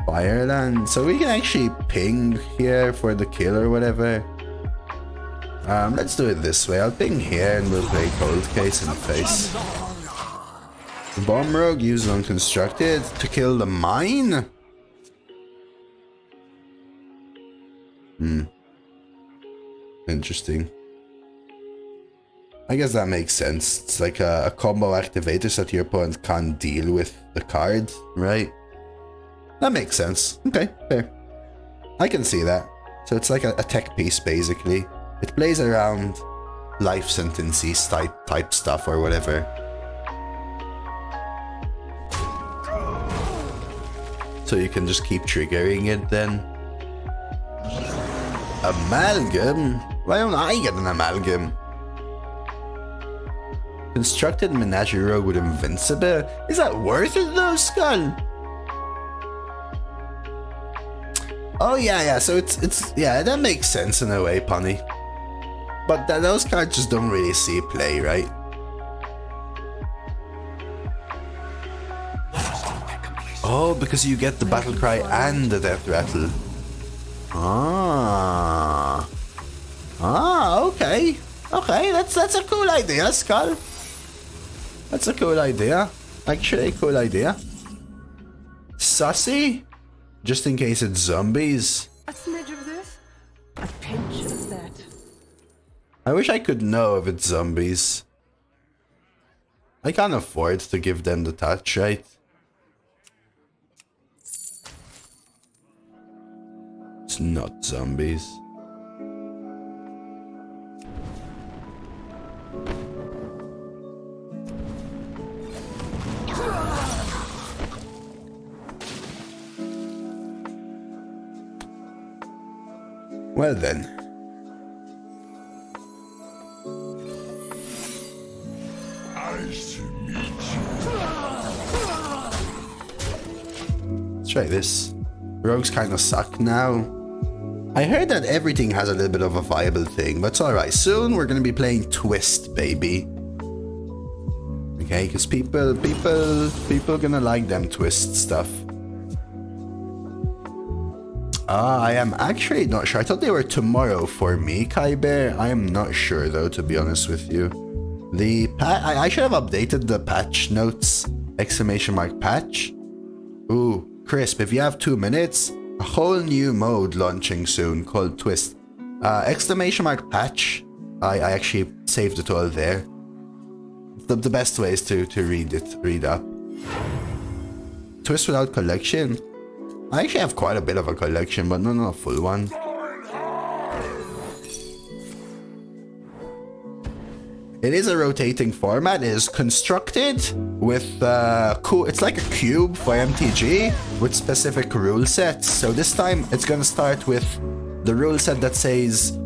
Fireland. So we can actually ping here for the kill or whatever. Let's do it this way. I'll ping here and we'll play Cold Case in the face. Bomb Rogue used unconstructed to kill the mine? Interesting. I guess that makes sense. It's like a combo activator so that your opponent can't deal with the card, right? That makes sense. Okay, fair. I can see that. So it's like a tech piece, basically. It plays around life sentences type stuff or whatever. So you can just keep triggering it then. Amalgam? Why don't I get an amalgam? Constructed Menagerie Rogue with Invincible? Is that worth it though, Skull? Oh yeah, so it's yeah, that makes sense in a way, Punny. But those cards just don't really see play, right? Oh, because you get the battle cry and the death rattle. Okay. Okay, that's a cool idea, Skull. That's a cool idea. Actually, a cool idea. Sussy? Just in case it's zombies. A smidge of this, a pinch of that. I wish I could know if it's zombies. I can't afford to give them the touch, right? It's not zombies. Well then. Nice to meet you. Let's try this. Rogues kind of suck now. I heard that everything has a little bit of a viable thing, but it's alright. Soon we're gonna be playing Twist, baby. Okay, because people gonna like them Twist stuff. I am actually not sure. I thought they were tomorrow for me, Kai Bear. I am not sure though, to be honest with you. The I should have updated the patch notes. Exclamation mark patch. Ooh, Crisp, if you have 2 minutes, a whole new mode launching soon called Twist. Exclamation mark patch. I actually saved it all there. The best way is to read up. Twist without collection. I actually have quite a bit of a collection, but not a full one. It is a rotating format. It is constructed with cool. It's like a cube for MTG with specific rule sets. So this time it's gonna start with the rule set that says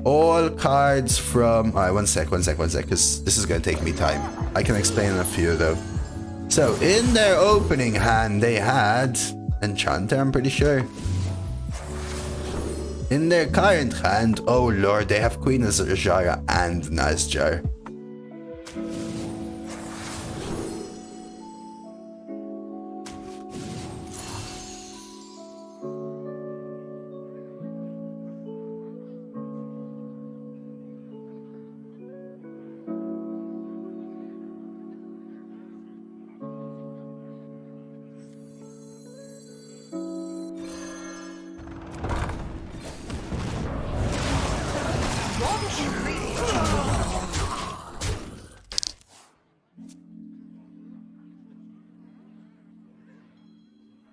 all cards from. Alright, one sec, because this is gonna take me time. I can explain in a few though. So in their opening hand, they had Enchanter, I'm pretty sure. In their current hand, oh lord, they have Queen Azara and Nazjar.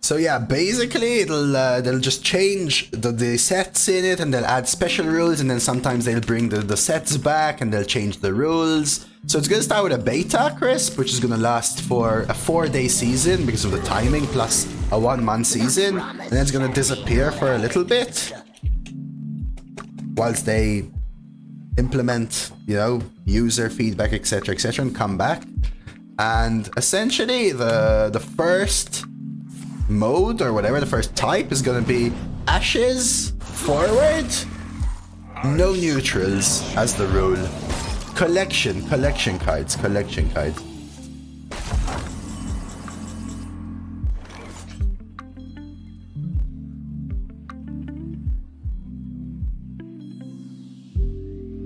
So yeah, basically they'll just change the sets in it, and they'll add special rules, and then sometimes they'll bring the sets back and they'll change the rules. So it's gonna start with a beta, Crisp, which is gonna last for a 4-day season because of the timing, plus a 1-month season, and then it's gonna disappear for a little bit whilst they implement, you know, user feedback, etc., and come back. And essentially the first mode or whatever, the first type is gonna be ashes forward. No neutrals as the rule. Collection cards.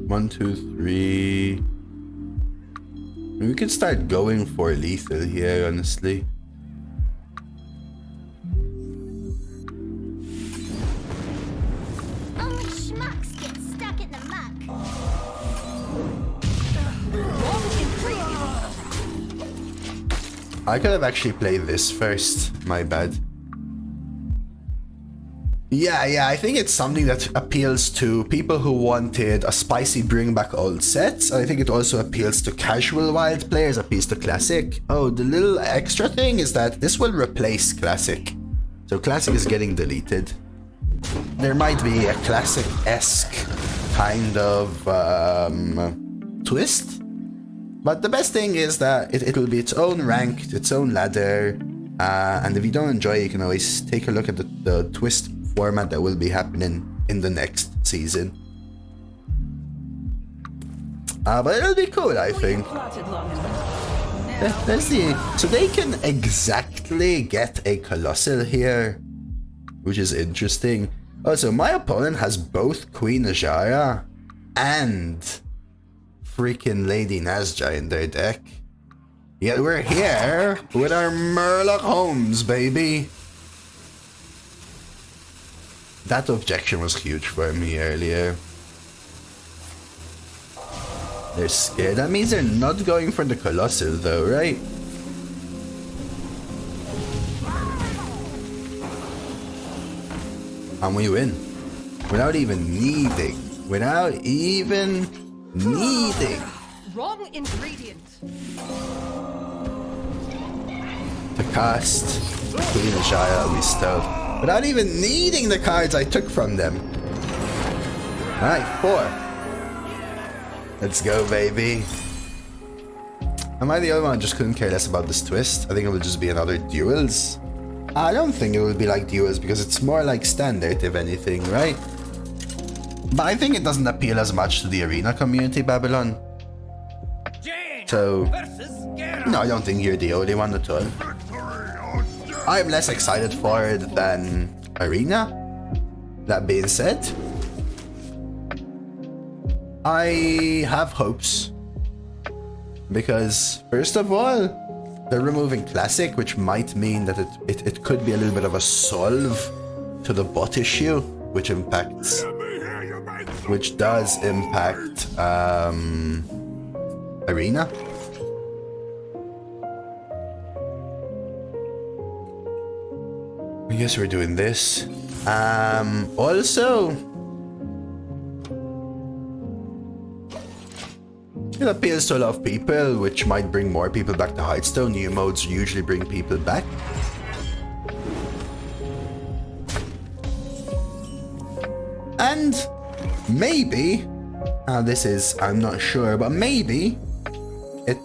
One, two, three. We could start going for lethal here, honestly. Only schmucks get stuck in the muck. I could have actually played this first. My bad. Yeah, I think it's something that appeals to people who wanted a spicy bring back old sets. I think it also appeals to casual wild players, appeals to classic. Oh, the little extra thing is that this will replace classic. So classic is getting deleted. There might be a classic-esque kind of twist. But the best thing is that it'll be its own rank, its own ladder. And if you don't enjoy it, you can always take a look at the twist format that will be happening in the next season. But it'll be cool, I think. There's so they can exactly get a Colossal here, which is interesting. Also, my opponent has both Queen Ajara and freaking Lady Nazja in their deck. Yet we're here with our Murloc Holmes, baby. That objection was huge for me earlier. They're scared. That means they're not going for the Colossal though, right? And we win. Without even needing. Wrong ingredient. To cast Queen Ajaya Listo. Without even needing the cards I took from them. Alright, 4. Let's go, baby. Am I the only one who just couldn't care less about this twist? I think it will just be another duels. I don't think it will be like duels because it's more like standard, if anything, right? But I think it doesn't appeal as much to the arena community, Babylon. So, no, I don't think you're the only one at all. I'm less excited for it than arena. That being said, I have hopes. Because, first of all, they're removing Classic, which might mean that it could be a little bit of a solve to the bot issue, which does impact arena. I guess we're doing this. Also, it appeals to a lot of people, which might bring more people back to Hearthstone. New modes usually bring people back. And maybe, I'm not sure, but maybe it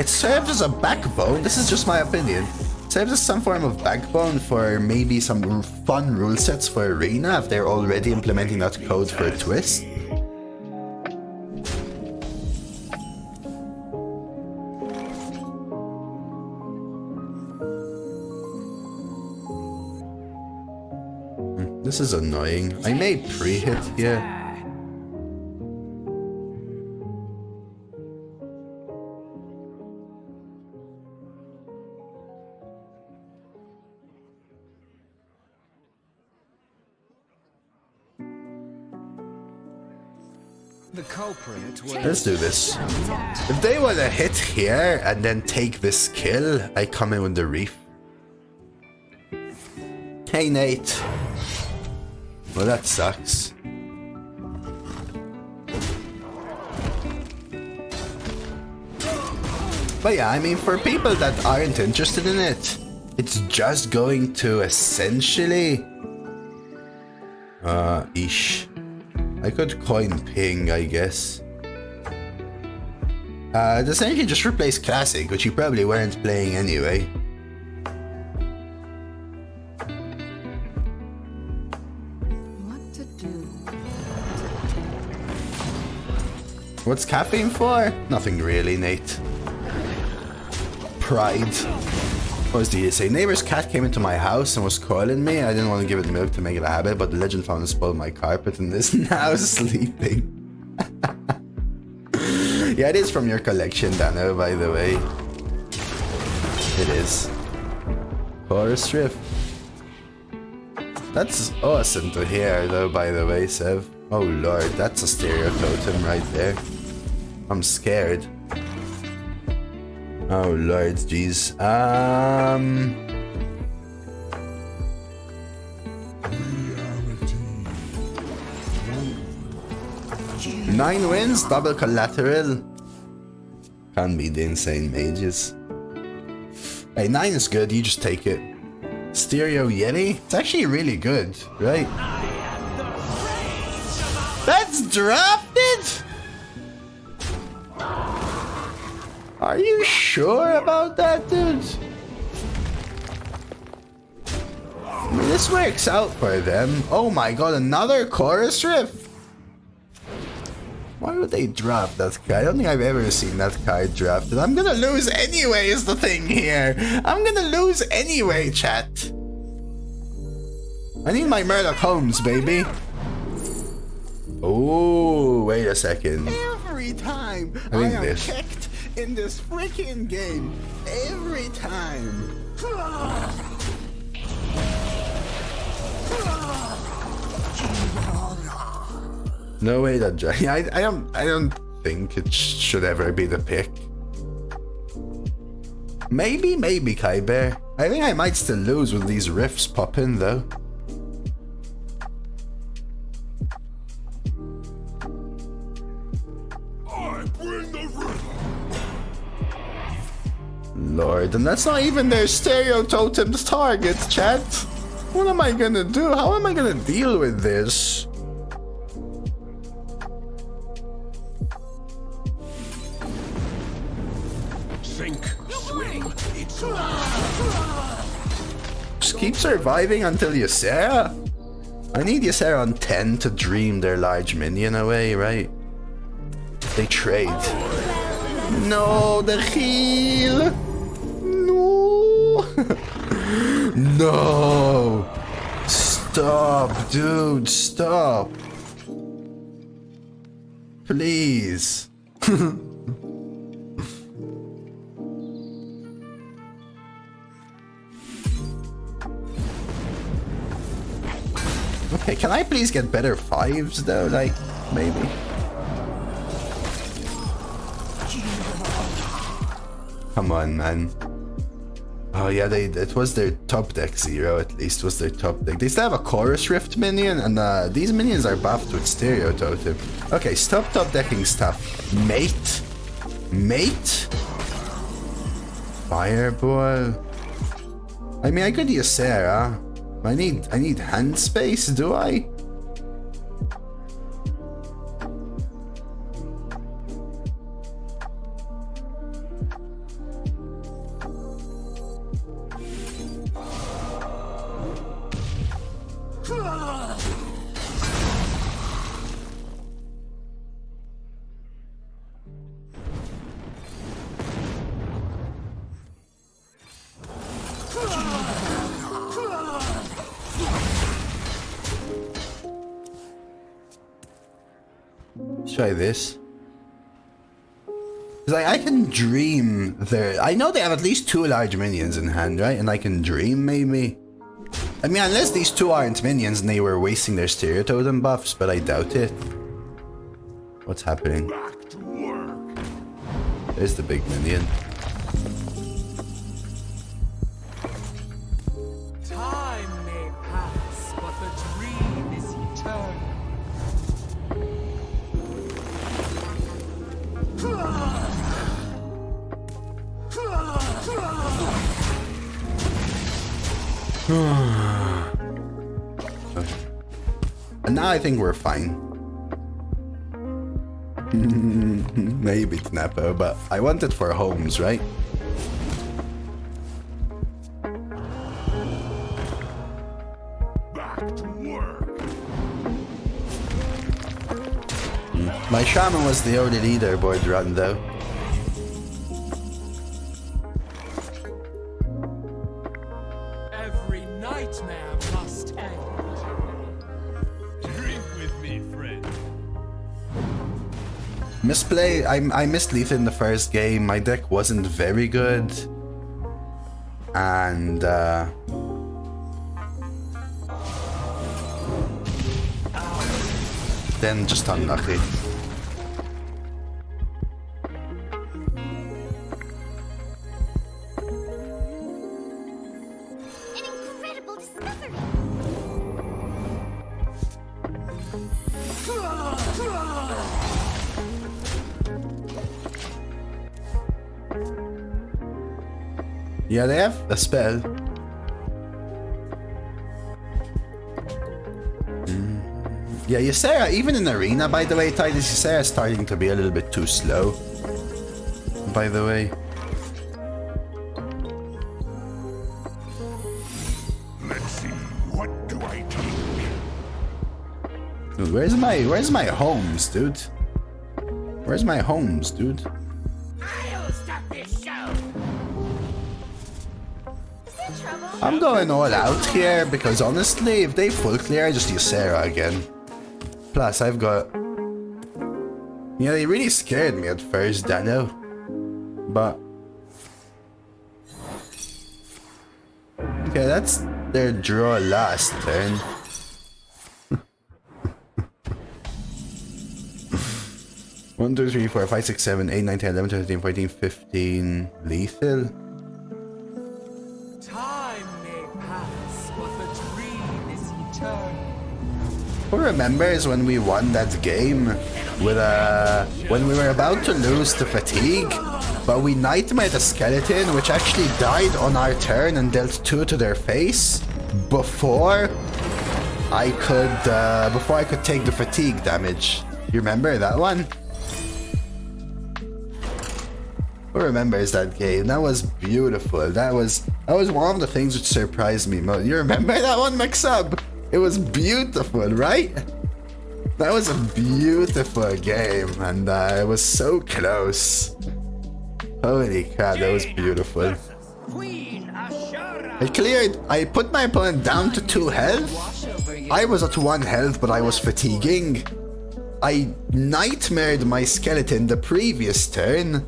serves as a backbone. This is just my opinion. Serves as some form of backbone for maybe some fun rule sets for Arena if they're already implementing that code for a twist. This is annoying. I may pre-hit here. The culprit was... Let's do this. If they want to hit here and then take this kill, I come in with the Reef. Hey, Nate. Well, that sucks. But yeah, I mean, for people that aren't interested in it, it's just going to essentially... I could coin ping, I guess. It essentially just replace Classic, which you probably weren't playing anyway. What's caffeine for? Nothing really, Nate. Pride. What was the say? Neighbor's cat came into my house and was calling me. I didn't want to give it milk to make it a habit, but the legend found it spoiled my carpet and is now sleeping. Yeah, it is from your collection, Dano, by the way. It is. Chorus Rift. That's awesome to hear, though, by the way, Sev. Oh lord, that's a stereo totem right there. I'm scared. Oh lord, jeez. 9 wins, double collateral. Can't be the insane mages. Hey, 9 is good, you just take it. Stereo Yeti? It's actually really good, right? That's drafted? Are you sure about that, dude? I mean, this works out for them. Oh my god, another Chorus Rift? Why would they draft that card? I don't think I've ever seen that card drafted. I'm gonna lose anyway is the thing here. I'm gonna lose anyway, chat. I need my Murloc Holmes, baby. Oh, wait a second. Every time I am this. kicked in this freaking game. Every time. No way that I don't think it should ever be the pick. Maybe Kai Bear. I think I might still lose with these rifts pop in though. Lord, and that's not even their stereo totem's target, chat. What am I gonna do? How am I gonna deal with this? Sink, swim, it's Just keep surviving until Ysera? I need Ysera on 10 to dream their large minion away, right? They trade. No, the heal! No! No! Stop, dude, stop! Please. Okay, can I please get better 5s though? Like, maybe. Come on, man. Oh yeah, it was their top deck 0 at least, was their top deck. They still have a Chorus Rift minion, and these minions are buffed with Stereo Totem. Okay, stop top decking stuff. Mate? Mate? Fireball? I mean, I could use Sarah. I need hand space, do I? Try this. Like, I can dream their... I know they have at least 2 large minions in hand, right? And I can dream, maybe? I mean, unless these 2 aren't minions and they were wasting their Stereo Totem buffs, but I doubt it. What's happening? back to work. There's the big minion. Time may pass, but the dream is eternal. And now I think we're fine. Maybe Knappo, but I want it for Holmes, right? Back to work. My shaman was the only leaderboard run though. Every nightmare must end. Drink with me, friend. Misplay. I missed Leaf in the first game. My deck wasn't very good. And then just unlucky. An incredible discovery. Yeah, they have a spell. Yeah, Ysera, even in Arena, by the way, Titus, Ysera is starting to be a little bit too slow. By the way. Let's see, what do I take? Dude, where's my Holmes, dude? Where's my Holmes, dude? I'll stop this show. Is there trouble? I'm going all out here because honestly, if they full clear, I just use Sarah again. Plus, I've got... Yeah, they really scared me at first, Dano. But... Okay, that's their draw last turn. 1, 2, 3, 4, 5, 6, 7, 8, 9, 10, 11, 12, 13, 14, 15... Lethal? Time may pass, but the dream is eternal. Who remembers when we won that game with when we were about to lose to fatigue, but we nightmared a skeleton which actually died on our turn and dealt 2 to their face before I could take the fatigue damage. You remember that one? Who remembers that game? That was beautiful. That was one of the things which surprised me most. You remember that one, Mixub? It was beautiful, right? That was a beautiful game, and it was so close. Holy crap, that was beautiful. Queen Ashura. I put my opponent down to 2 health. I was at 1 health, but I was fatiguing. I nightmared my skeleton the previous turn,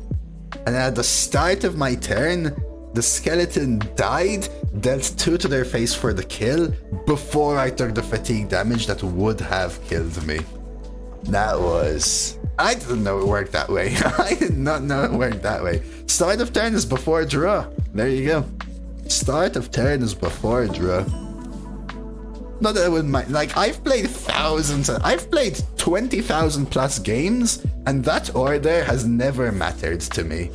and at the start of my turn, the skeleton died, dealt 2 to their face for the kill, before I took the fatigue damage that would have killed me. That was... I didn't know it worked that way. I did not know it worked that way. Start of turn is before draw. There you go. Start of turn is before draw. Not that I wouldn't mind. Like, I've played thousands. I've played 20,000 plus games, and that order has never mattered to me.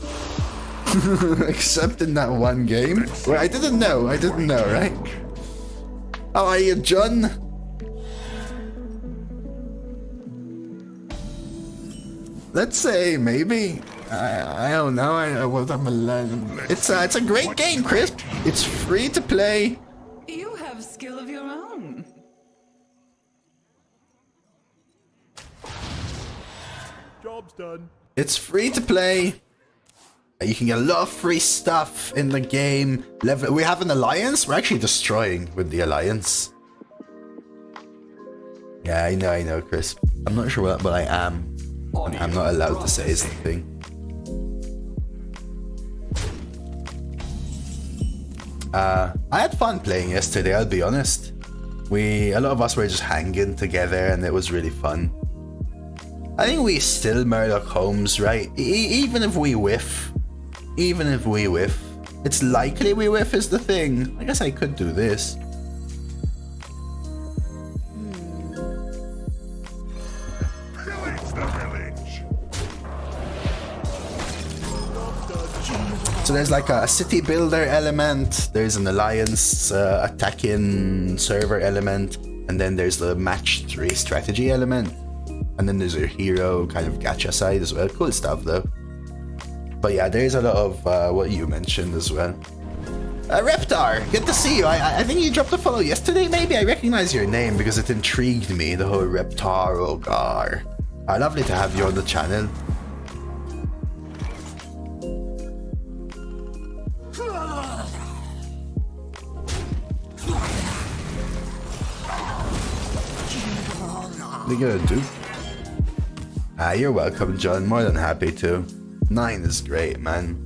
Except in that one game where I didn't know, right? How are you, John? Let's say maybe. I don't know. It's a great game, Chris. It's free to play. You have skill of your own. Job's done. It's free to play. You can get a lot of free stuff in the game. We have an alliance. We're actually destroying with the alliance. Yeah, I know, Chris. I'm not sure what I am. I'm not allowed to say something. I had fun playing yesterday, I'll be honest. A lot of us were just hanging together and it was really fun. I think we still Murloc Holmes, right? Even if we whiff. It's likely we whiff is the thing. I guess I could do this. Pillage the village. So there's like a city builder element, there's an alliance attacking server element, and then there's the match 3 strategy element. And then there's your hero kind of gacha side as well. Cool stuff though. But yeah, there's a lot of what you mentioned as well. Reptar, good to see you. I think you dropped a follow yesterday maybe? I recognize your name because it intrigued me, the whole Reptar Ogar. Lovely to have you on the channel. What are you gonna do? You're welcome, John. More than happy to. 9 is great, man.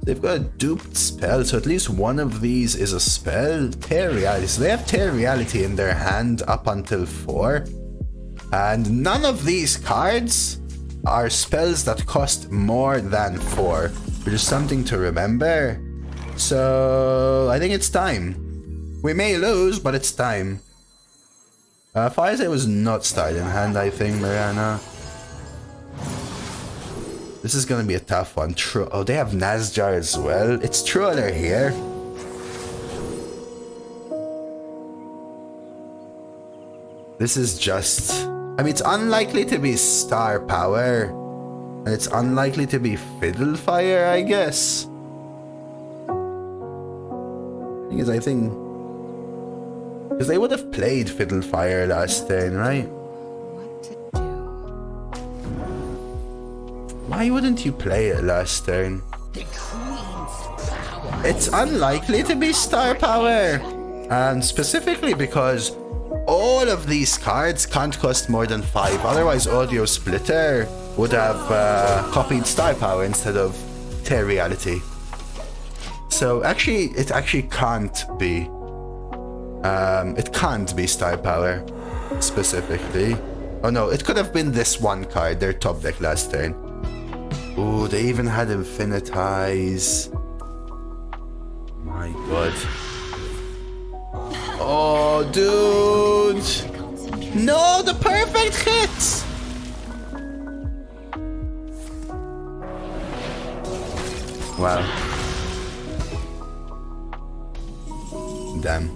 They've got a duped spell, so at least one of these is a spell. Tear Reality. So they have Tear Reality in their hand up until 4. And none of these cards are spells that cost more than 4, which is something to remember. So I think it's time. We may lose, but it's time. Firesight was not started in hand, I think, Mariana. This is gonna be a tough one. Oh, they have Nazjar as well. It's true they're here. This is just... I mean, it's unlikely to be Star Power. And it's unlikely to be Fiddle Fire, I guess. Thing is, I think... Because they would have played Fiddle Fire last turn, right? What to do? Why wouldn't you play it last turn? The Queen's power. It's unlikely to be Star Power. And specifically because all of these cards can't cost more than 5. Otherwise, Audio Splitter would have copied Star Power instead of Tear Reality. So actually, it actually can't be. It can't be Star Power, specifically. Oh no, it could have been this one card, their top deck last turn. Ooh, they even had Infinitize. My god. Oh, dude! No, the perfect hit! Wow. Damn.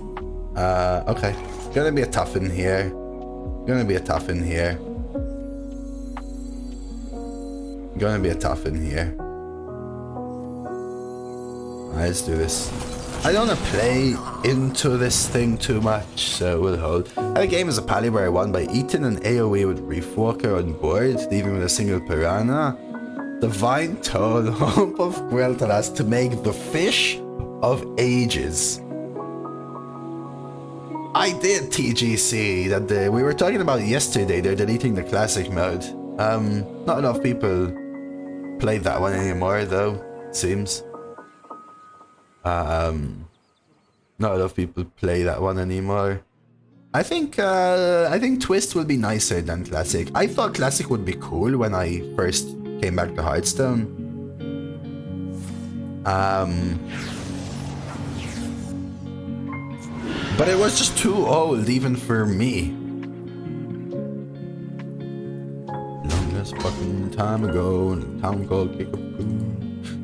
Okay. Gonna be a tough in here. Gonna be a tough in here. Gonna be a tough in here. Alright, let's do this. I don't want to play into this thing too much, so we'll hold. Our game is a pally where I won by eating an AoE with Reef Walker on board, leaving with a single piranha. Divine Toad, Hope of Quel'Thalas to make the fish of ages. I did TGC that we were talking about yesterday. They're deleting the classic mode. Not enough people play that one anymore, though. It seems. Not enough people play that one anymore. I think Twist will be nicer than Classic. I thought Classic would be cool when I first came back to Hearthstone. But it was just too old even for me. Longest fucking time ago in a town called Kickapoo.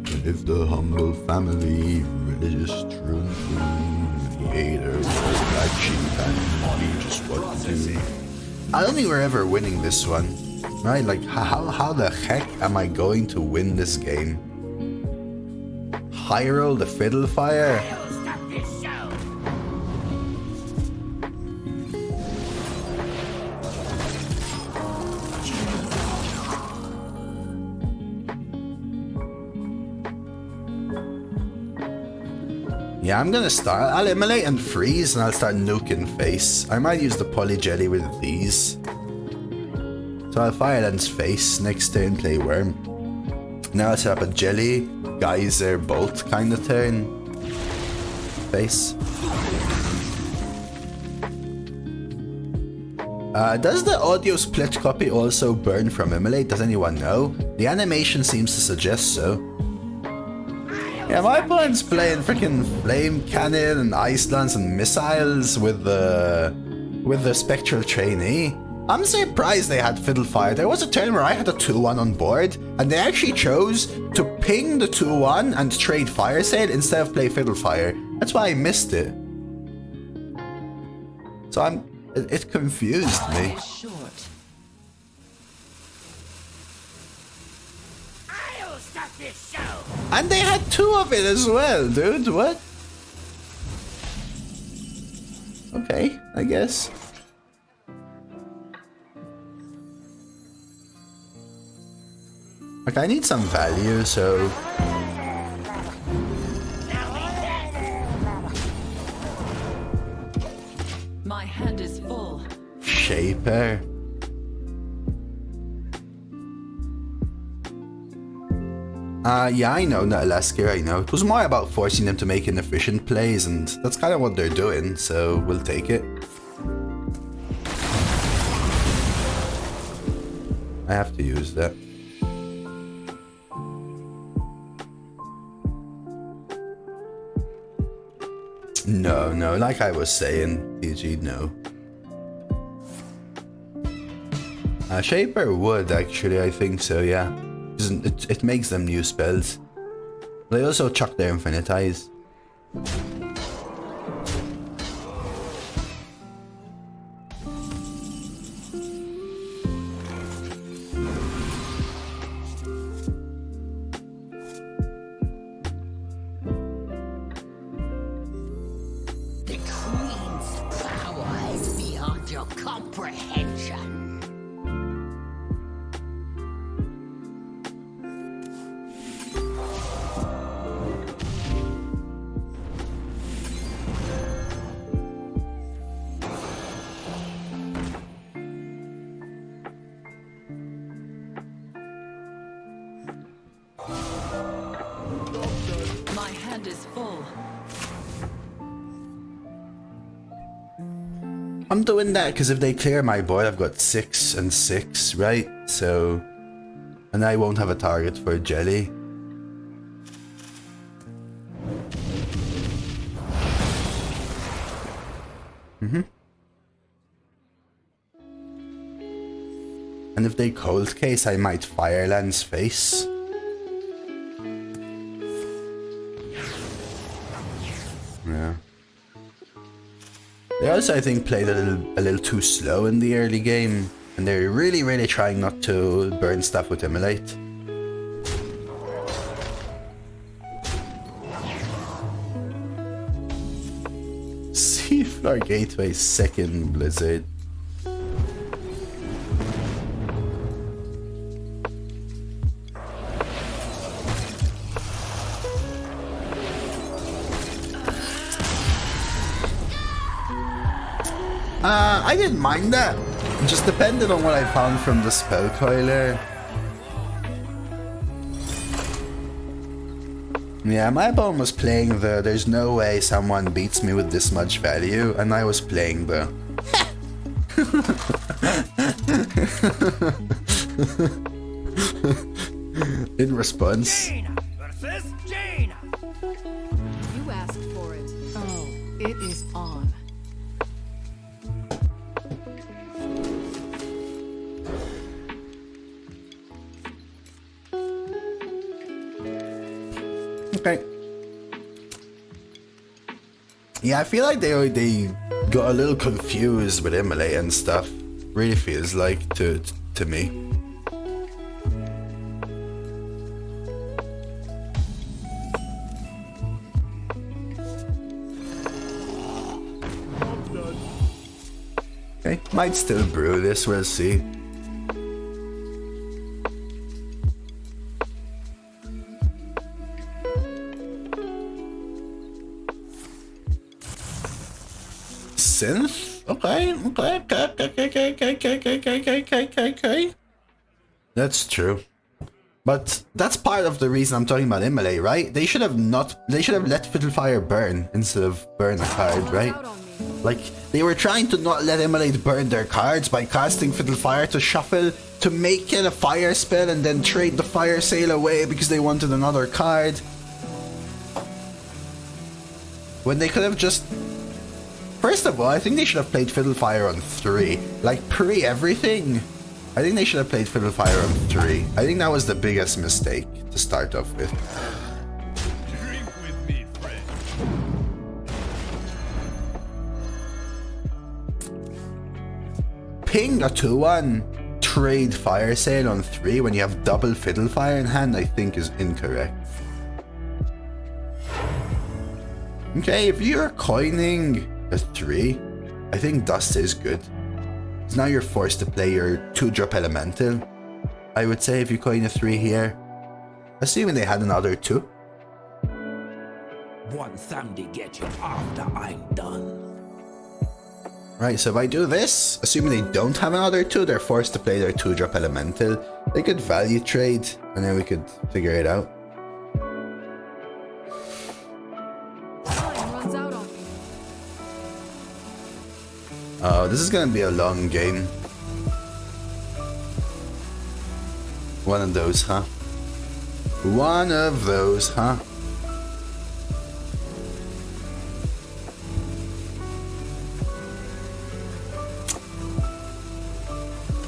We lived a humble family, religious true and true. The hater was black sheep and money just what to do. I don't think we're ever winning this one. Right? Like, how the heck am I going to win this game? Hyrule the Fiddle Fire? Yeah, I'm gonna start. I'll immolate and freeze, and I'll start nuking face. I might use the Poly Jelly with these. So I'll fire Lens face, next turn play Worm. Now I'll set up a Jelly, Geyser, Bolt kind of turn. Face. Does the audio split copy also burn from immolate? Does anyone know? The animation seems to suggest so. Yeah, my opponent's playing freaking flame cannon and ice lance and missiles with the spectral trainee. I'm surprised they had Fiddle Fire. There was a turn where I had a 2-1 on board, and they actually chose to ping the 2-1 and trade Fire Sale instead of play Fiddle Fire. That's why I missed it. So it confused me. And they had 2 of it as well, dude. What? Okay, I guess. Like, I need some value, so... My hand is full. Shaper. Yeah, I know, Natalasker, I know. It was more about forcing them to make inefficient plays, and that's kind of what they're doing, so we'll take it. I have to use that. No, like I was saying, TG, no. Shaper would, actually, I think so, yeah. It makes them new spells. They also chuck their Infinitize. The Queen's power is beyond your comprehension. My hand is full. I'm doing that because if they clear my board, I've got 6 and 6, right? So... And I won't have a target for Jelly. And if they cold case, I might Fireland's Face. Yeah. They also, I think, played a little too slow in the early game, and they're really trying not to burn stuff with Immolate. Seafloor Gateway second Blizzard. I didn't mind that. It just depended on what I found from the spell coiler. Yeah, my opponent was playing the there's no way someone beats me with this much value, and I was playing the in response. Jaina versus Jaina. You asked for it. Oh, it is on. Okay. Yeah, I feel like they got a little confused with Immolate and stuff. Really feels like to me. Okay, might still brew this, we'll see. Synth? Okay. That's true. But that's part of the reason I'm talking about Immolate, right? They should have let Fiddlefire burn instead of burn a card, right? Like, they were trying to not let Immolate burn their cards by casting Fiddlefire to shuffle to make it a fire spell and then trade the fire sale away because they wanted another card. When they could have just... First of all, I think they should have played Fiddlefire on 3. Like, pre-everything. I think they should have played Fiddlefire on 3. I think that was the biggest mistake to start off with. Drink with me, friend. Ping a 2-1. Trade Fire Sale on 3 when you have double Fiddlefire in hand, I think is incorrect. Okay, if you're coining a 3, I think Dust is good. So now you're forced to play your 2-drop Elemental. I would say if you coin a 3 here, Assuming they had another 2. Want them to get you after I'm done. Right, so if I do this, assuming they don't have another 2, they're forced to play their 2-drop elemental. They could value trade, and then we could figure it out. Time runs out on me. Oh, this is gonna be a long game. One of those, huh? One of those, huh?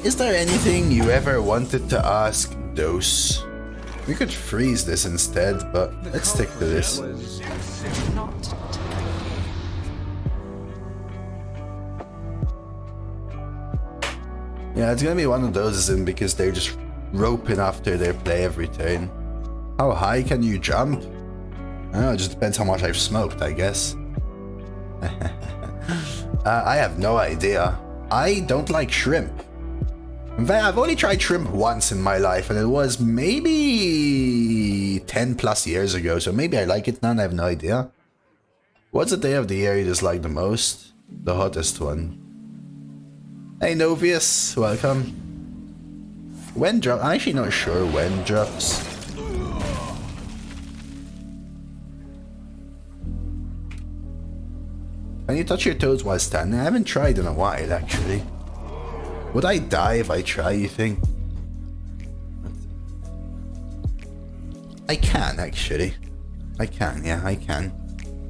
Is there anything you ever wanted to ask Dose? We could freeze this instead, but let's stick to this. Yeah, it's gonna be one of those, isn't it? Because they're just roping after their play every turn. How high can you jump? I don't know, it just depends how much I've smoked, I guess. I have no idea. I don't like shrimp. In fact, I've only tried shrimp once in my life, and it was maybe 10 plus years ago, so maybe I like it now and I have no idea. What's the day of the year you dislike the most? The hottest one. Hey Novius, welcome. When drop? I'm actually not sure when drops. Can you touch your toes while standing? I haven't tried in a while, actually. Would I die if I try, you think? I can, actually. I can, yeah, I can.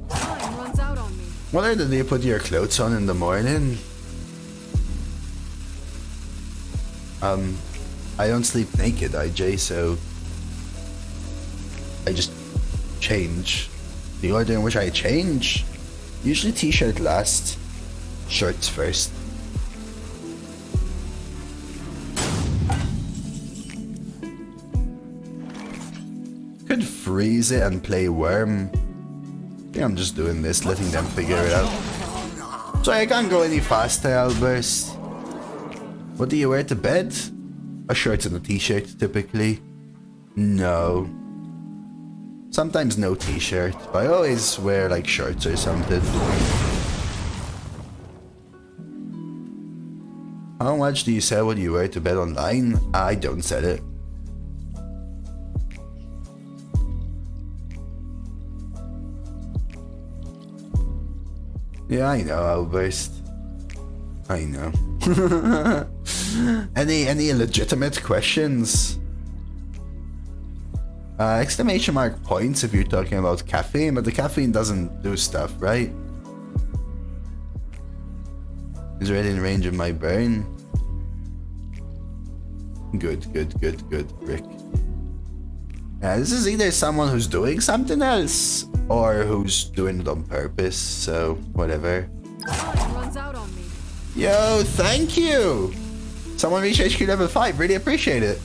Time runs out on me. What other do you put your clothes on in the morning? I don't sleep naked, IJ, so I just change. The order in which I change? Usually t-shirt last, shirts first. Could freeze it and play worm. I think I'm just doing this, letting them figure it out. So I can't go any faster, Albert. What do you wear to bed? A shirt and a t-shirt, typically. No. Sometimes no t-shirt, but I always wear like shirts or something. How much do you sell what you wear to bed online? I don't sell it. Yeah, I know, Albert. I know. Any legitimate questions? Exclamation mark points if you're talking about caffeine, but the caffeine doesn't do stuff, right? Is right in range of my burn. Good, Rick. Yeah, this is either someone who's doing something else or who's doing it on purpose, so whatever. Time runs out on me. Yo, thank you! Someone reached HQ level 5, really appreciate it.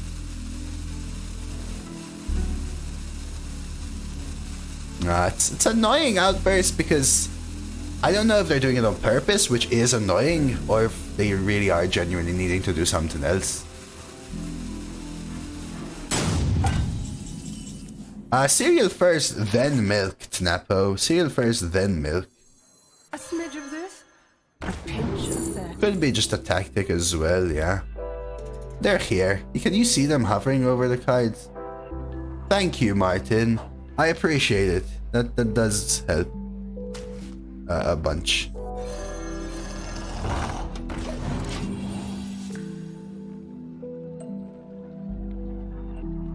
It's annoying outburst because I don't know if they're doing it on purpose, which is annoying, or if they really are genuinely needing to do something else. Cereal first, then milk, Tnapo. Cereal first, then milk. A smidge of this, a pinch of that. Could be just a tactic as well, yeah. They're here. Can you see them hovering over the cards? Thank you, Martin. I appreciate it. That does help a bunch.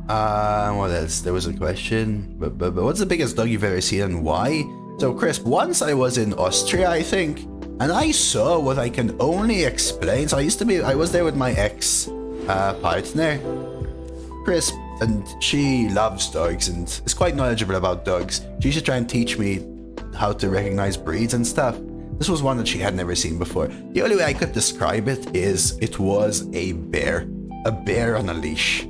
What else? There was a question. But what's the biggest dog you've ever seen and why? So, Crisp, once I was in Austria, I think, and I saw what I can only explain. So I was there with my ex partner, Crisp, and she loves dogs and is quite knowledgeable about dogs. She used to try and teach me how to recognize breeds and stuff. This was one that she had never seen before. The only way I could describe it is it was a bear on a leash.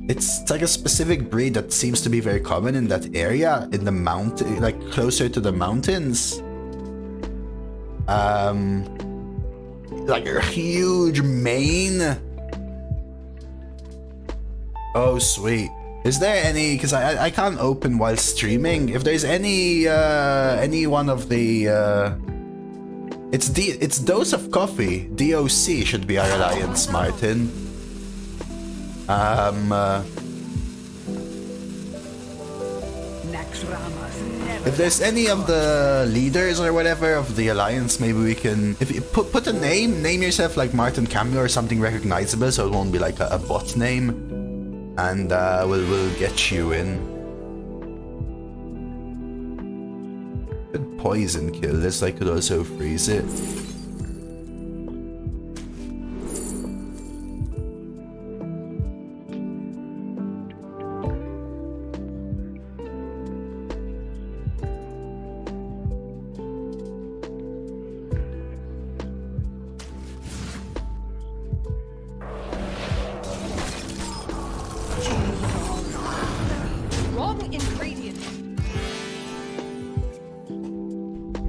It's like a specific breed that seems to be very common in that area, in the mountain, like closer to the mountains. Like a huge mane. Oh, sweet. Is there any, because I can't open while streaming, if there's any one of the it's DoseofCoffee, DOC should be our alliance, Martin. If there's any of the leaders or whatever of the alliance, maybe we can, if you put a name yourself like Martin Cameo or something recognizable, so it won't be like a bot name, and we'll get you in. Could poison kill this. I could also freeze it.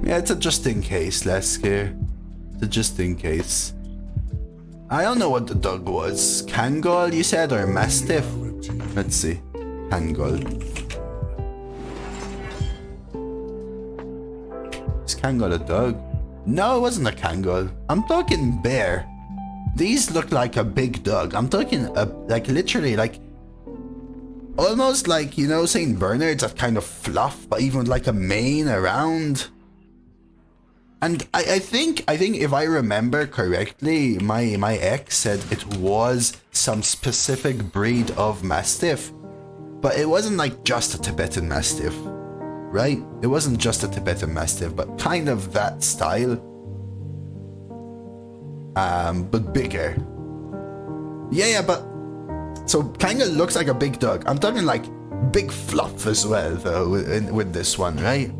Yeah, it's a just in case, Lesker. It's a just in case. I don't know what the dog was. Kangol, you said, or Mastiff? Let's see. Kangol. Is Kangol a dog? No, it wasn't a Kangol. I'm talking bear. These look like a big dog. I'm talking like literally like almost like, you know, St. Bernard's, that kind of fluff, but even with like a mane around. And I think if I remember correctly, my ex said it was some specific breed of Mastiff, but it wasn't like just a Tibetan Mastiff, right? It wasn't just a Tibetan Mastiff, but kind of that style, but bigger. Yeah, but so kind of looks like a big dog. I'm talking like big fluff as well, though, with this one, right?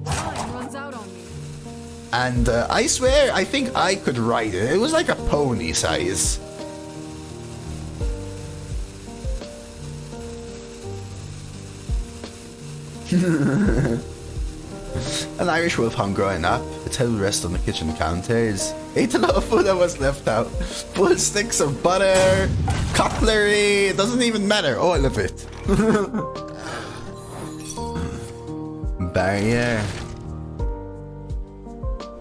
And I swear, I think I could ride it. It was like a pony size. An Irish wolfhound growing up. Its head will rest on the kitchen counters. Ate a lot of food that was left out. Full sticks of butter, cutlery. It doesn't even matter. All of it. Barrier.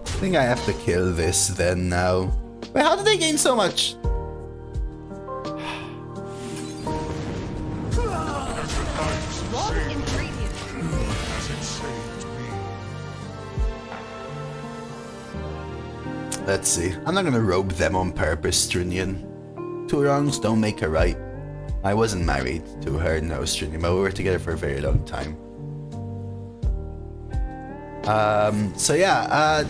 I think I have to kill this then now. Wait, how did they gain so much? Let's see. I'm not gonna robe them on purpose, Strinian. Two wrongs don't make a right. I wasn't married to her, no, Strinian, but we were together for a very long time. So yeah,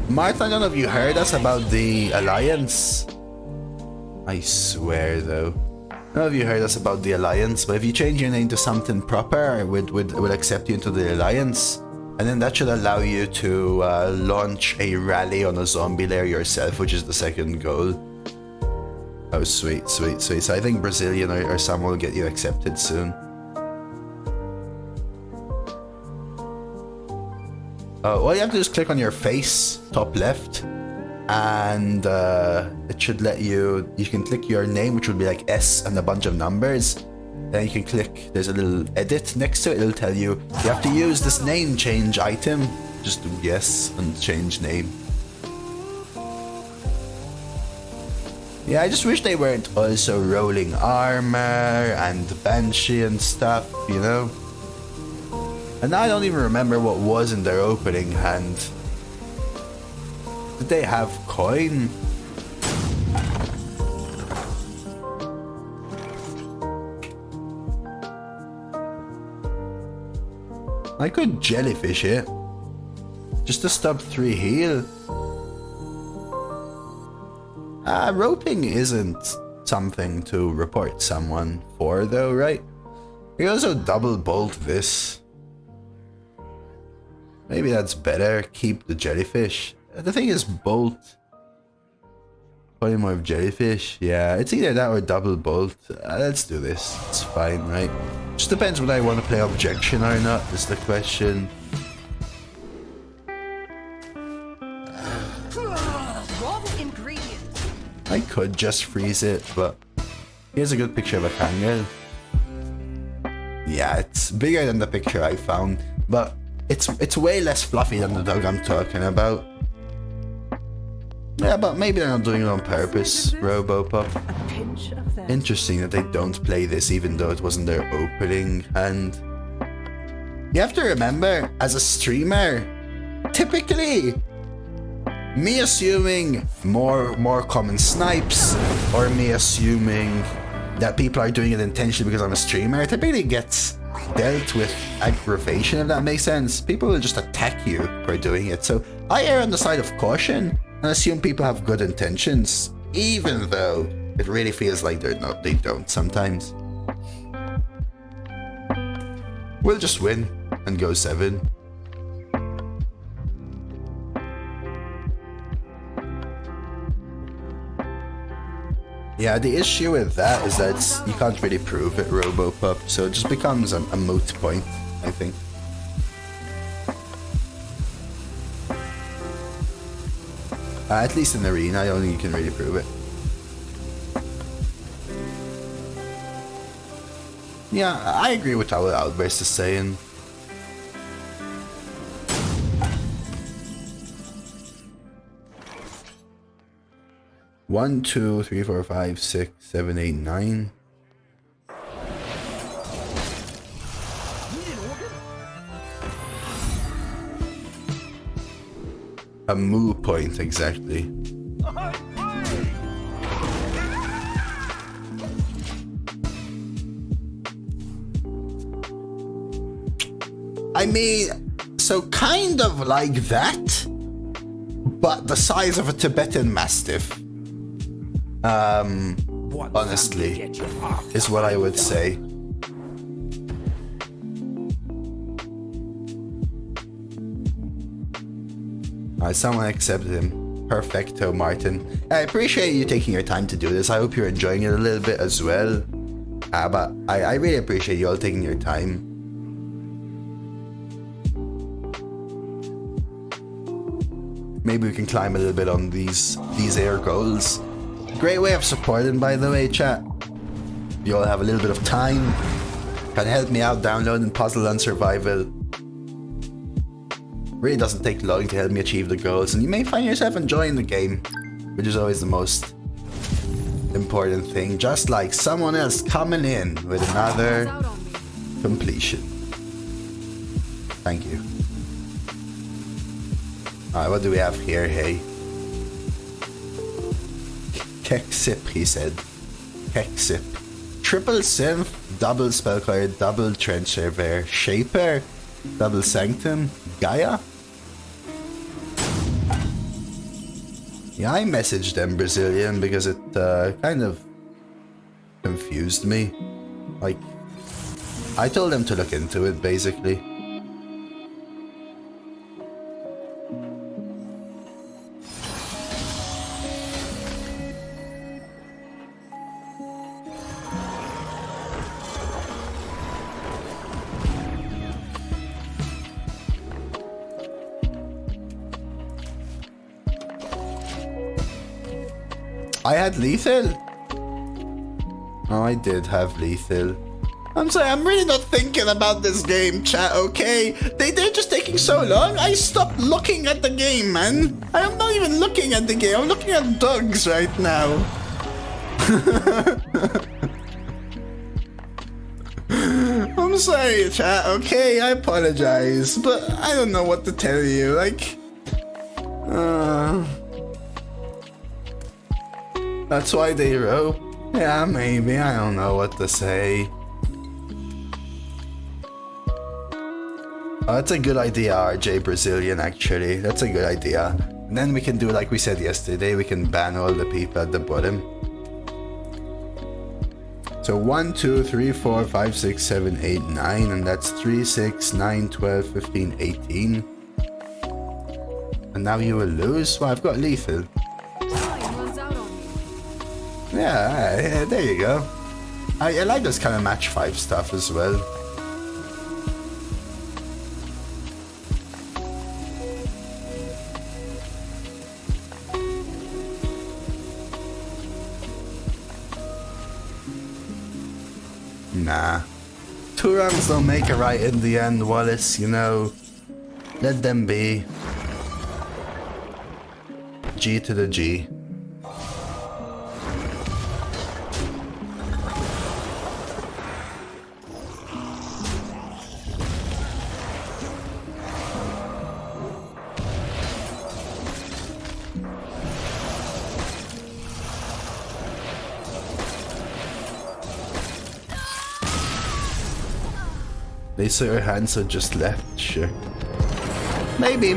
Martha, I don't know if you heard us about the Alliance. I swear, though. I don't know if you heard us about the Alliance, but if you change your name to something proper, it would accept you into the Alliance. And then that should allow you to launch a rally on a zombie lair yourself, which is the second goal. Oh, sweet, sweet, sweet. So I think Brazilian or some will get you accepted soon. All you have to do is click on your face, top left, and it should let you can click your name, which will be like S and a bunch of numbers. Then you can click, there's a little edit next to it, it'll tell you have to use this name change item. Just do yes and change name. Yeah, I just wish they weren't also rolling armor and Banshee and stuff, you know? And now I don't even remember what was in their opening hand. Did they have coin? I could jellyfish it. Just to stop 3 heal. Roping isn't something to report someone for though, right? We also double bolt this. Maybe that's better. Keep the jellyfish. The thing is bolt. Polymorph jellyfish. Yeah, it's either that or double bolt. Let's do this. It's fine, right? Just depends whether I want to play objection or not, is the question. I could just freeze it, but here's a good picture of a Kangol. Yeah, it's bigger than the picture I found, but it's way less fluffy than the dog I'm talking about. Yeah, but maybe they're not doing it on purpose, Robopop. A pinch of that. Interesting that they don't play this even though it wasn't their opening hand. You have to remember, as a streamer, typically, me assuming more common snipes, or me assuming that people are doing it intentionally because I'm a streamer, typically gets dealt with aggravation, if that makes sense. People will just attack you for doing it. So I err on the side of caution and assume people have good intentions, even though it really feels like they don't sometimes. We'll just win and go 7. Yeah, the issue with that is that you can't really prove it, Robopop, so it just becomes a moot point, I think. At least in Arena, I don't think you can really prove it. Yeah, I agree with what Outburst is saying. One, 2, 3, 4, 5, 6, 7, 8, 9. A moo point, exactly. I mean, so kind of like that, but the size of a Tibetan Mastiff. Honestly, is what I would say. Someone accepted him. Perfecto, Martin. I appreciate you taking your time to do this. I hope you're enjoying it a little bit as well. But I really appreciate you all taking your time. Maybe we can climb a little bit on these air goals. Great way of supporting, by the way, chat. You all have a little bit of time. Can help me out downloading Puzzle and Survival. Really doesn't take long to help me achieve the goals, and you may find yourself enjoying the game, which is always the most important thing. Just like someone else coming in with another completion. Thank you. Alright, what do we have here, hey? Keksip, he said. Keksip. Triple Synth, double Spell Card, double Trench Surveyor, Shaper, double Sanctum, Gaia? Yeah, I messaged them Brazilian because it kind of confused me. Like, I told them to look into it, basically. I had lethal? Oh, I did have lethal. I'm sorry, I'm really not thinking about this game, chat, okay? They're just taking so long. I stopped looking at the game, man. I'm not even looking at the game. I'm looking at dogs right now. I'm sorry, chat, okay? I apologize, but I don't know what to tell you. Like, that's why they wrote. Yeah, maybe. I don't know what to say. Oh, that's a good idea, RJ Brazilian, actually. That's a good idea. And then we can do like we said yesterday. We can ban all the people at the bottom. So 1, 2, 3, 4, 5, 6, 7, 8, 9. And that's 3, 6, 9, 12, 15, 18. And now you will lose? Well, I've got lethal. Yeah, there you go. I like this kind of match 5 stuff as well. Nah. 2 wrongs don't make a right in the end, Wallace, you know. Let them be. G to the G. They saw your hand, so just left, sure. Maybe,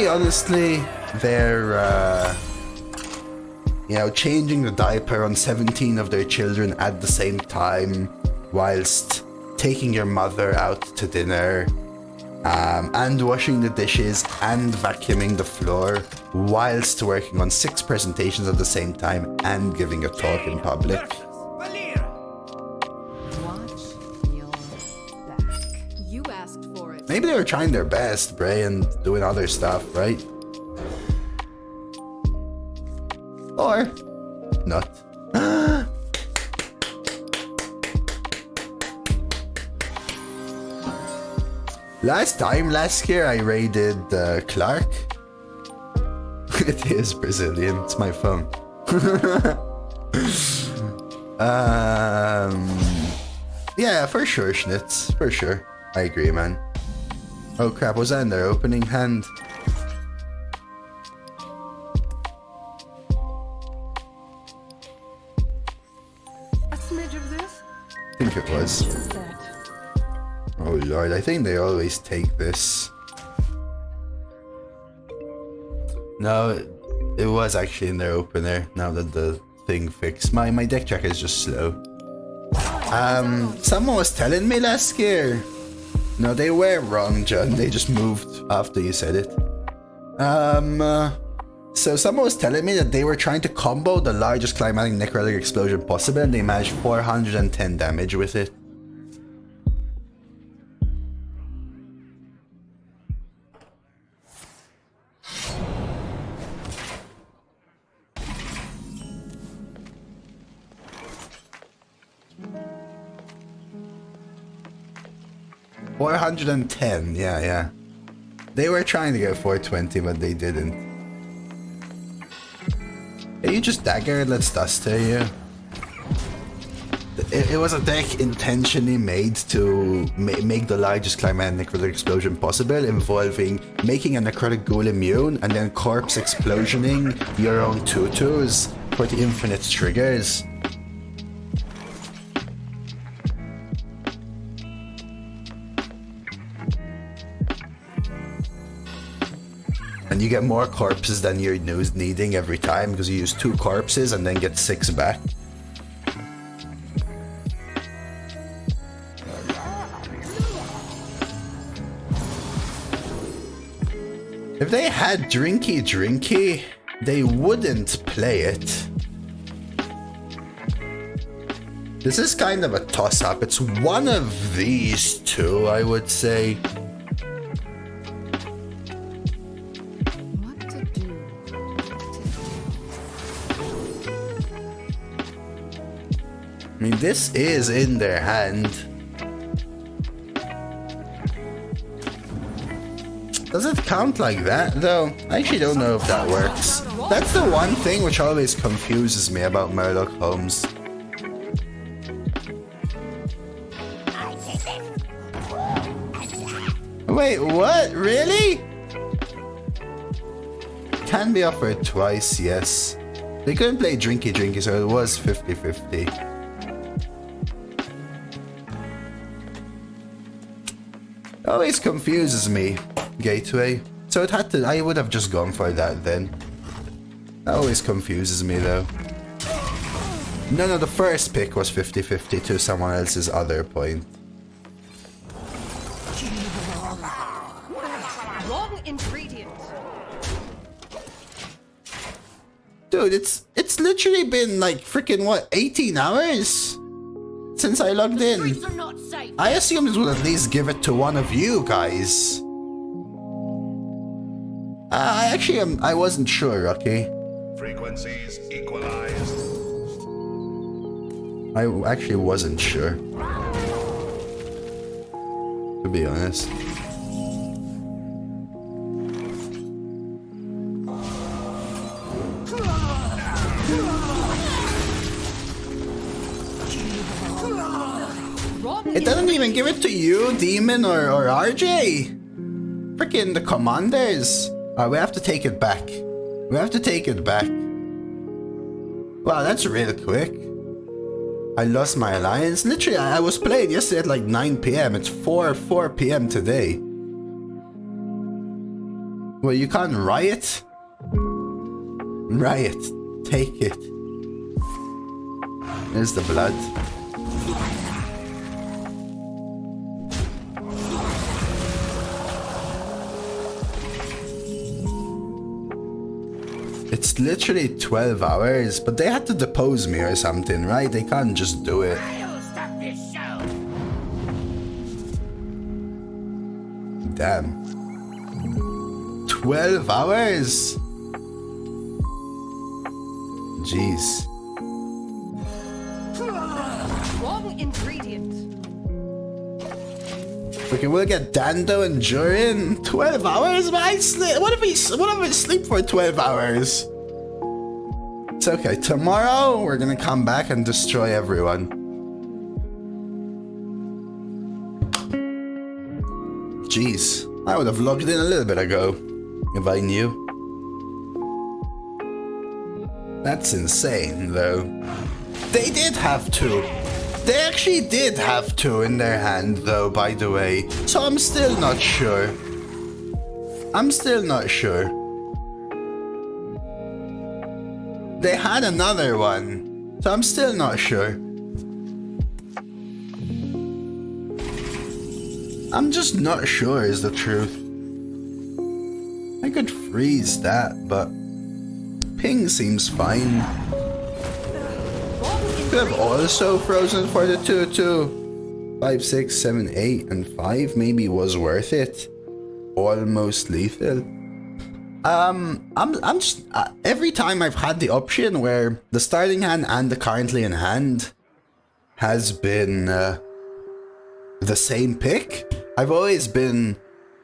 honestly, they're, you know, changing the diaper on 17 of their children at the same time, whilst taking your mother out to dinner, and washing the dishes and vacuuming the floor, whilst working on 6 presentations at the same time and giving a talk in public. Maybe they were trying their best, Bray, and doing other stuff, right? Or not. Last year I raided Clark. It is Brazilian, it's my phone. Yeah, for sure, Schnitz, for sure. I agree, man. Oh crap, was that in their opening hand? A smidge of this? I think it was. Oh lord, I think they always take this. No, it was actually in their opener, now that the thing fixed. My deck tracker is just slow. Someone was telling me last year. No, they were wrong, John. They just moved after you said it. So someone was telling me that they were trying to combo the largest climatic necrotic explosion possible, and they managed 410 damage with it. $410, yeah. They were trying to get 420, but they didn't. Yeah, you just dagger, let's dust here. It was a deck intentionally made to make the largest climatic necrotic explosion possible, involving making a necrotic ghoul immune and then corpse explosioning your own 2/2s for the infinite triggers. And you get more corpses than you're needing every time, because you use 2 corpses and then get 6 back. If they had Drinky, they wouldn't play it. This is kind of a toss-up. It's one of these two, I would say. I mean, this is in their hand. Does it count like that, though? I actually don't know if that works. That's the one thing which always confuses me about Murloc Holmes. Wait, what? Really? Can be offered twice, yes. They couldn't play Drinky, so it was 50-50. Always confuses me, Gateway. So it had to, I would have just gone for that then. That always confuses me though. No, the first pick was 50-50 to someone else's other point. Wrong ingredient. Dude, it's literally been like freaking what, 18 hours? Since I logged in. I assumed it would at least give it to one of you guys. I wasn't sure, Rocky. Frequencies equalized. I actually wasn't sure. to be honest. It doesn't even give it to you, Demon or RJ. Freaking the commanders. We have to take it back. We have to take it back. Wow, that's really quick. I lost my alliance. Literally, I was playing yesterday at like 9 p.m. It's 4 p.m. today. Well, you can't riot? Riot. Take it. There's the blood. It's literally 12 hours, but they had to depose me or something, right? They can't just do it. I'll stop this show. Damn. 12 hours? Jeez. Wrong ingredient. Okay, we'll get Dando and Jurin. 12 hours? But I sleep. What if I sleep for 12 hours? It's okay. Tomorrow we're gonna come back and destroy everyone. Jeez, I would have logged in a little bit ago if I knew. That's insane, though. They did have to. They actually did have two in their hand, though, by the way. So I'm still not sure. I'm still not sure. They had another one, so I'm still not sure. I'm just not sure is the truth. I could freeze that, but ping seems fine. Could have also frozen for the 2-2. 5, 6, 7, 8, and 5 maybe was worth it. Almost lethal. I'm just every time I've had the option where the starting hand and the currently in hand has been the same pick, I've always been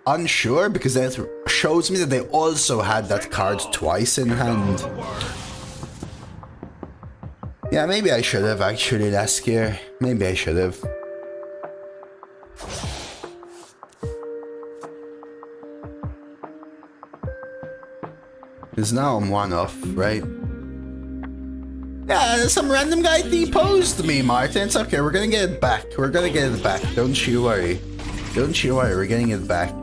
unsure because that shows me that they also had that card twice in hand. Yeah, maybe I should have actually last year. Maybe I should have. Because now I'm one off, right? Yeah, some random guy deposed me, Martin. It's okay, we're gonna get it back. We're gonna get it back. Don't you worry. Don't you worry, we're getting it back.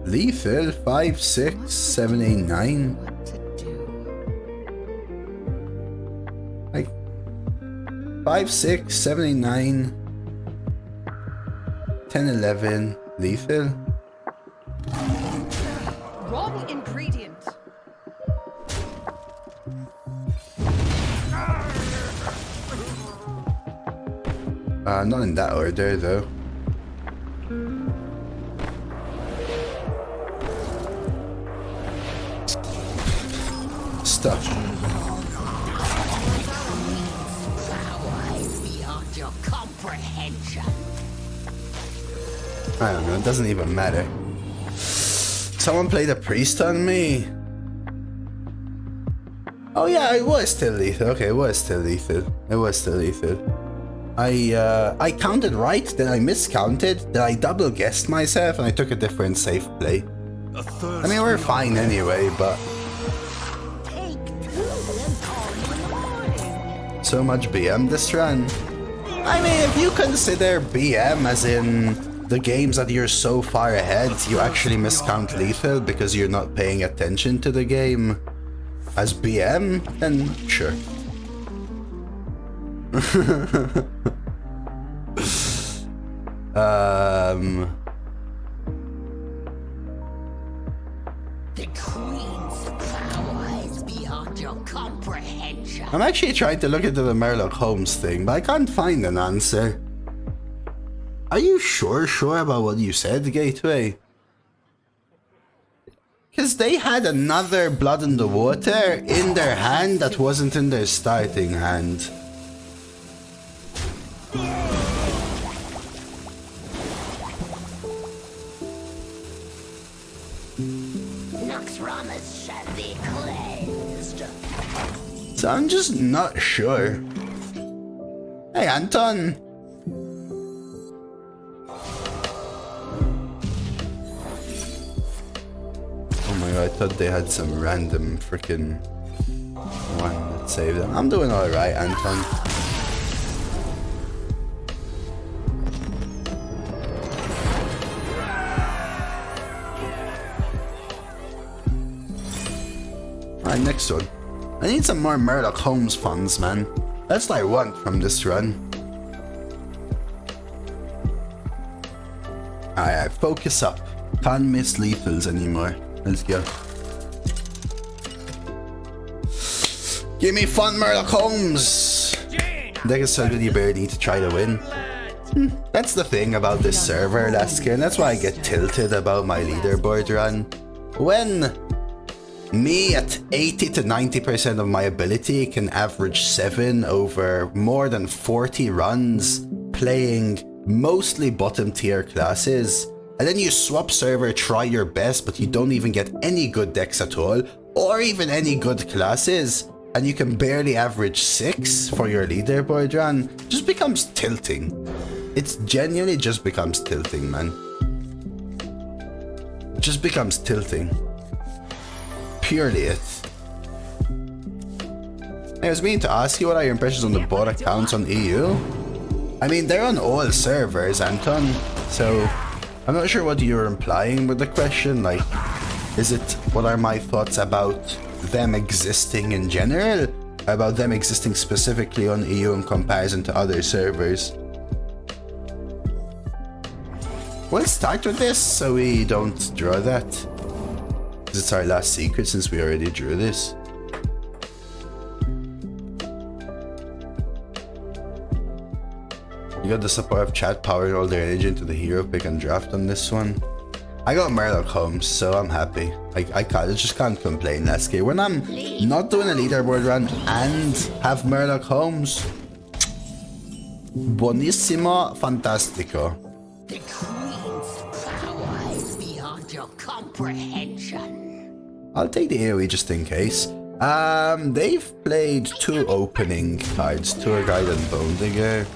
Lethal 5, 6, 7, 8, 9. What to do? Like 5, 6, 7, 8, 9, 10, 11. Lethal. Wrong ingredient. Not in that order though. Stuff. Powers beyond your comprehension. I don't know, it doesn't even matter. Someone played a priest on me. Oh yeah, it was still lethal. Okay, it was still lethal. It was still lethal. I counted right, then I miscounted, then I double guessed myself and I took a different safe play. I mean, we're fine anyway, but so much BM this run. I mean, if you consider BM as in the games that you're so far ahead, you actually miscount lethal because you're not paying attention to the game as BM, then sure. The Queen's power is beyond your comprehension. I'm actually trying to look into the Murloc Holmes thing, but I can't find an answer. Are you sure about what you said, Gateway? Because they had another Blood in the Water in their hand that wasn't in their starting hand. Noxramas shall be cleansed. So I'm just not sure. Hey, Anton. Oh my god, I thought they had some random freaking one that saved them. I'm doing alright, Anton. Alright, next one. I need some more Murloc Holmes funds, man. That's what I want from this run. Alright, focus up. Can't miss lethals anymore. Let's go. Give me fun, Murloc Holmes! Like I said, you barely need to try to win. That's the thing about this server, Lasker, and that's why I get tilted about my leaderboard run. When me at 80 to 90% of my ability can average 7 over more than 40 runs playing mostly bottom tier classes, and then you swap server, try your best, but you don't even get any good decks at all, or even any good classes, and you can barely average 6 for your leaderboard run, just becomes tilting. It genuinely just becomes tilting, man. It just becomes tilting. Purely it. I was meaning to ask you what are your impressions on the bot accounts on EU? I mean, they're on all servers, Anton, so I'm not sure what you're implying with the question. Like, is it what are my thoughts about them existing in general? About them existing specifically on EU in comparison to other servers? We'll start with this so we don't draw that. It's our last secret since we already drew this. You got the support of chat powering all their energy into the hero pick and draft on this one. I got Murloc Holmes, so I'm happy. I just can't complain, Lasky. When I'm not doing a leaderboard run and have Murloc Holmes, buonissimo, fantastico. The Queen's power is beyond your comprehension. I'll take the AoE just in case. They've played 2 opening cards, Tour Guide and Bone Digger.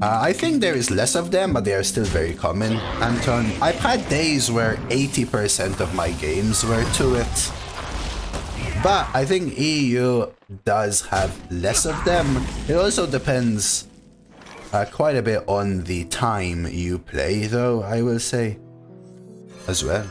I think there is less of them, but they are still very common, Anton. I've had days where 80% of my games were to it. But I think EU does have less of them. It also depends quite a bit on the time you play, though, I will say, as well.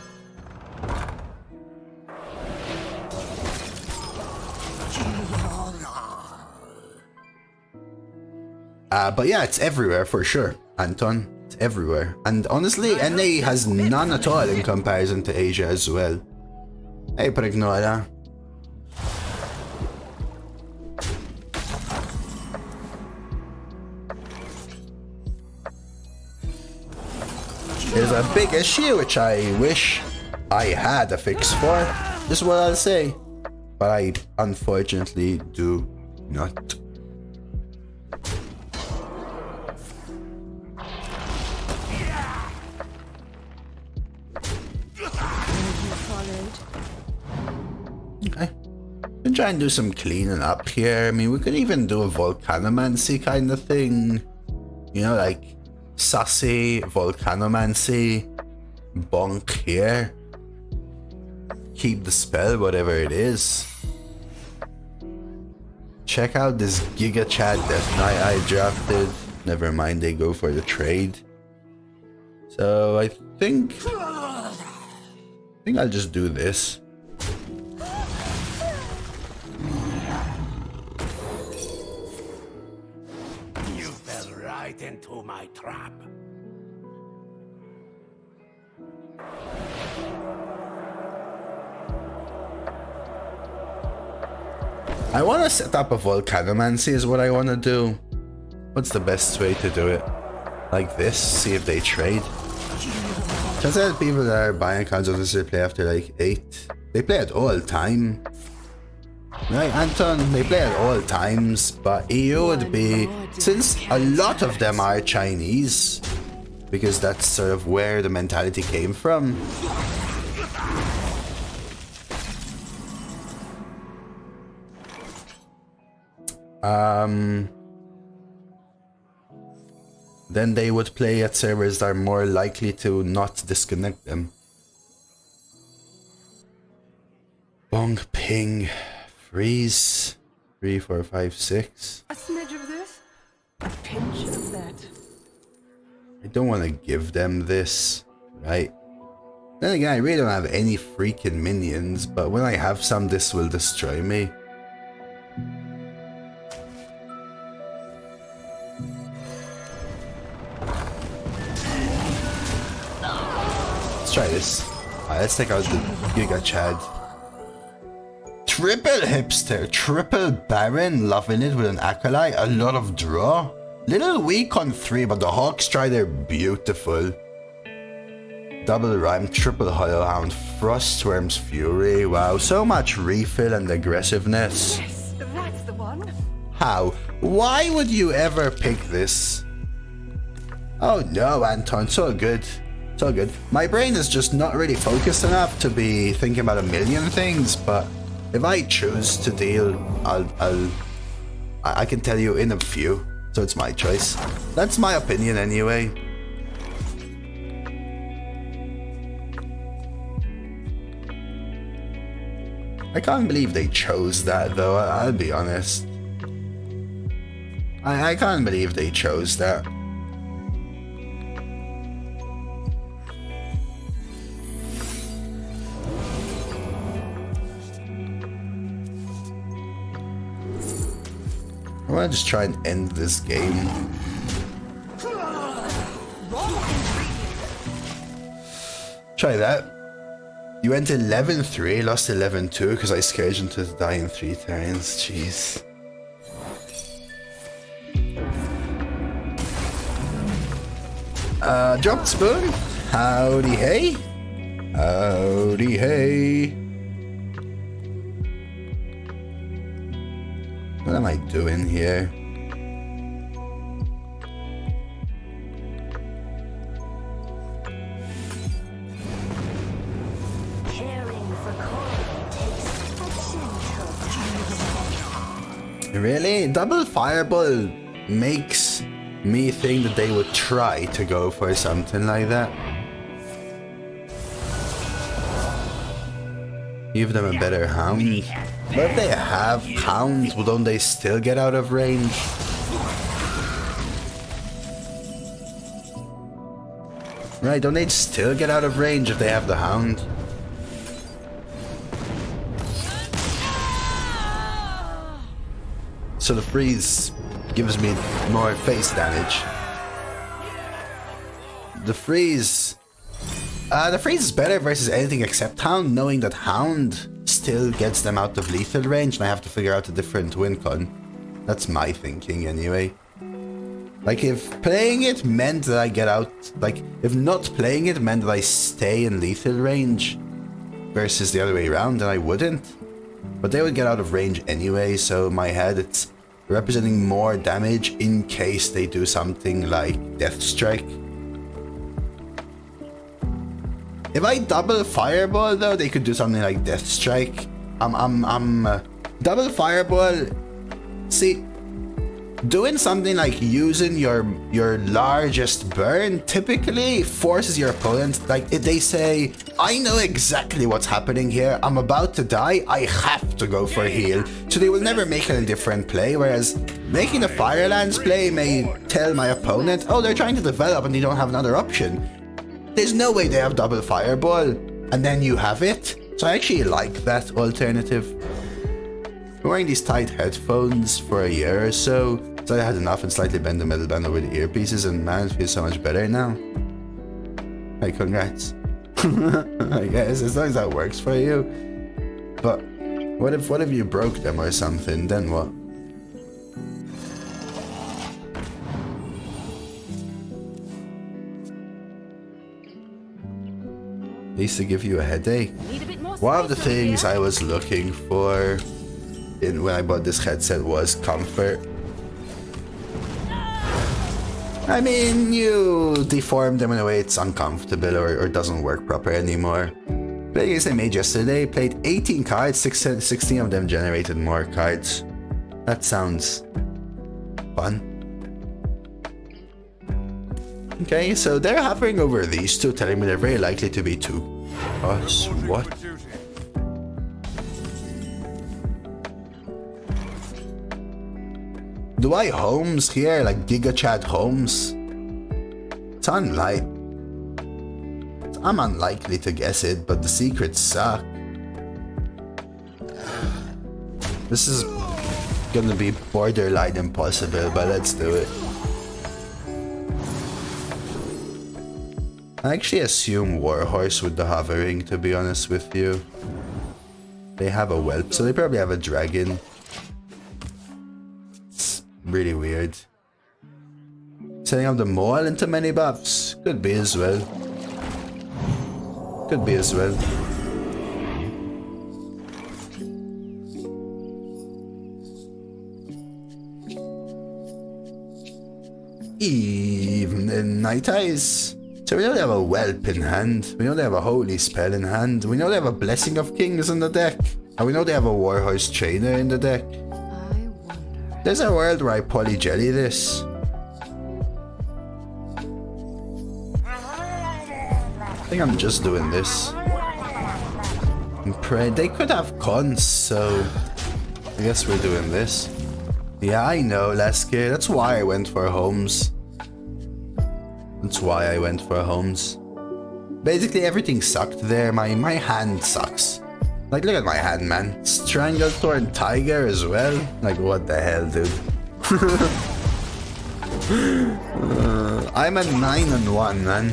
But yeah, it's everywhere for sure, Anton. It's everywhere. And honestly, NA has none at all in comparison to Asia as well. Hey, Pregnora. There's a big issue which I wish I had a fix for. This is what I'll say. But I unfortunately do not. Okay. Been trying to do some cleaning up here. I mean, we could even do a volcanomancy kind of thing. You know, like sassy volcanomancy. Bonk here. Keep the spell, whatever it is. Check out this Giga Chat Death Knight I drafted. Never mind, they go for the trade. So I think I'll just do this. You fell right into my trap. I want to set up a volcanomancy is what I want to do. What's the best way to do it? Like this? See if they trade. Just that people that are buying cards don't necessarily play after like 8. They play at all time. Right, Anton? They play at all times, but EU would be... Since a lot of them are Chinese, because that's sort of where the mentality came from. Then they would play at servers that are more likely to not disconnect them. Bong ping freeze 3, 4, 5, 6. A smidge of this, a pinch of that. I don't want to give them this, right? Then again, I really don't have any freaking minions, but when I have some, this will destroy me. Let's try this. Alright, let's take out the Giga Chad. Triple Hipster, Triple Baron, loving it with an Acolyte, a lot of draw. Little weak on 3, but the Hawkstride are beautiful. Double Rhyme, Triple Hollow Hound, Frostworm's Fury. Wow, so much refill and aggressiveness. Yes, that's the one. How? Why would you ever pick this? Oh no, Anton, so good. So good. My brain is just not really focused enough to be thinking about a million things, but if I choose to deal, I can tell you in a few, so it's my choice. That's my opinion anyway. I can't believe they chose that though, I'll be honest. I can't believe they chose that. I want to just try and end this game. Try that. You went 11-3, lost 11-2 because I scared him to die in 3 turns. Jeez. Dropped spoon. Howdy hey. Howdy hey. What am I doing here? Really? Double Fireball makes me think that they would try to go for something like that. Give them a better hound. But if they have hounds, don't they still get out of range? Right, don't they still get out of range if they have the hound? So the freeze gives me more face damage. The freeze is better versus anything except Hound, knowing that Hound still gets them out of lethal range and I have to figure out a different win con. That's my thinking anyway. Like if playing it meant that I get out, like if not playing it meant that I stay in lethal range versus the other way around, then I wouldn't. But they would get out of range anyway, so in my head it's representing more damage in case they do something like Death Strike. If I double Fireball though, they could do something like Death Strike. Double Fireball. See, doing something like using your largest burn typically forces your opponent, like they say, I know exactly what's happening here, I'm about to die, I have to go for a heal. So they will never make a different play, whereas making a Firelands play may tell my opponent, oh, they're trying to develop and they don't have another option. There's no way they have double Fireball, and then you have it. So I actually like that alternative. I'm wearing these tight headphones for a year or so I had enough and slightly bent the middle band over the earpieces, and man, it feels so much better now. Hey, congrats. I guess, as long as that works for you. But what if you broke them or something, then what? Needs to give you a headache. Need a bit more One of the space over things here? I was looking for when I bought this headset was comfort. I mean, you deform them in a way it's uncomfortable or doesn't work proper anymore. Playing against a mage yesterday, played 18 cards, 16 of them generated more cards. That sounds fun. Okay, so they're hovering over these two, telling me they're very likely to be two. Us, what? Do I Holmes here, like Giga Chad Holmes? It's unlikely. I'm unlikely to guess it, but the secrets suck. This is gonna be borderline impossible, but let's do it. I actually assume Warhorse with the hovering, to be honest with you. They have a whelp, so they probably have a dragon. It's really weird. Setting up the Moal into many buffs. Could be as well. Could be as well. Evening night eyes. So we know they have a whelp in hand, we know they have a holy spell in hand, we know they have a blessing of kings in the deck, and we know they have a warhorse trainer in the deck. I wonder. There's a world where I polyjelly this. I think I'm just doing this. And pray. They could have cons, so I guess we're doing this. Yeah, I know, Lesker. That's why I went for Holmes. That's why I went for Holmes. Basically, everything sucked there. My hand sucks. Like, look at my hand, man. Stranglethorn Tiger as well. Like, what the hell, dude? I'm at 9-1, man.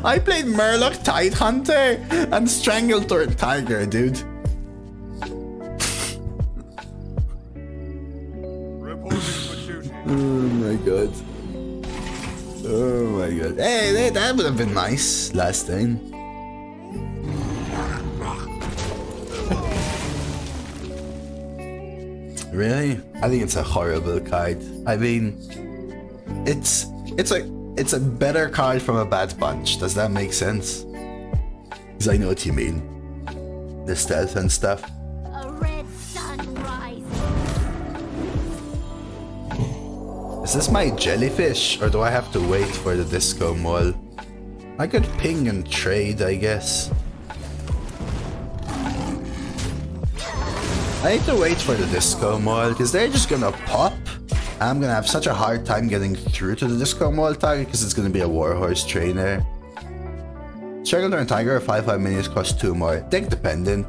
I played Murloc Tidehunter and Stranglethorn Tiger, dude. Oh my god. Oh my god. Hey, that would have been nice last time. Really? I think it's a horrible card. I mean, it's a better card from a bad bunch. Does that make sense? Because I know what you mean. The stealth and stuff. A red sunrise. Is this my jellyfish, or do I have to wait for the disco mall? I could ping and trade, I guess. I need to wait for the disco mall, because they're just gonna pop. I'm gonna have such a hard time getting through to the disco mall target, because it's gonna be a warhorse trainer. Stranglethorn Tiger 5/5 minions cost 2 more. Deck dependent.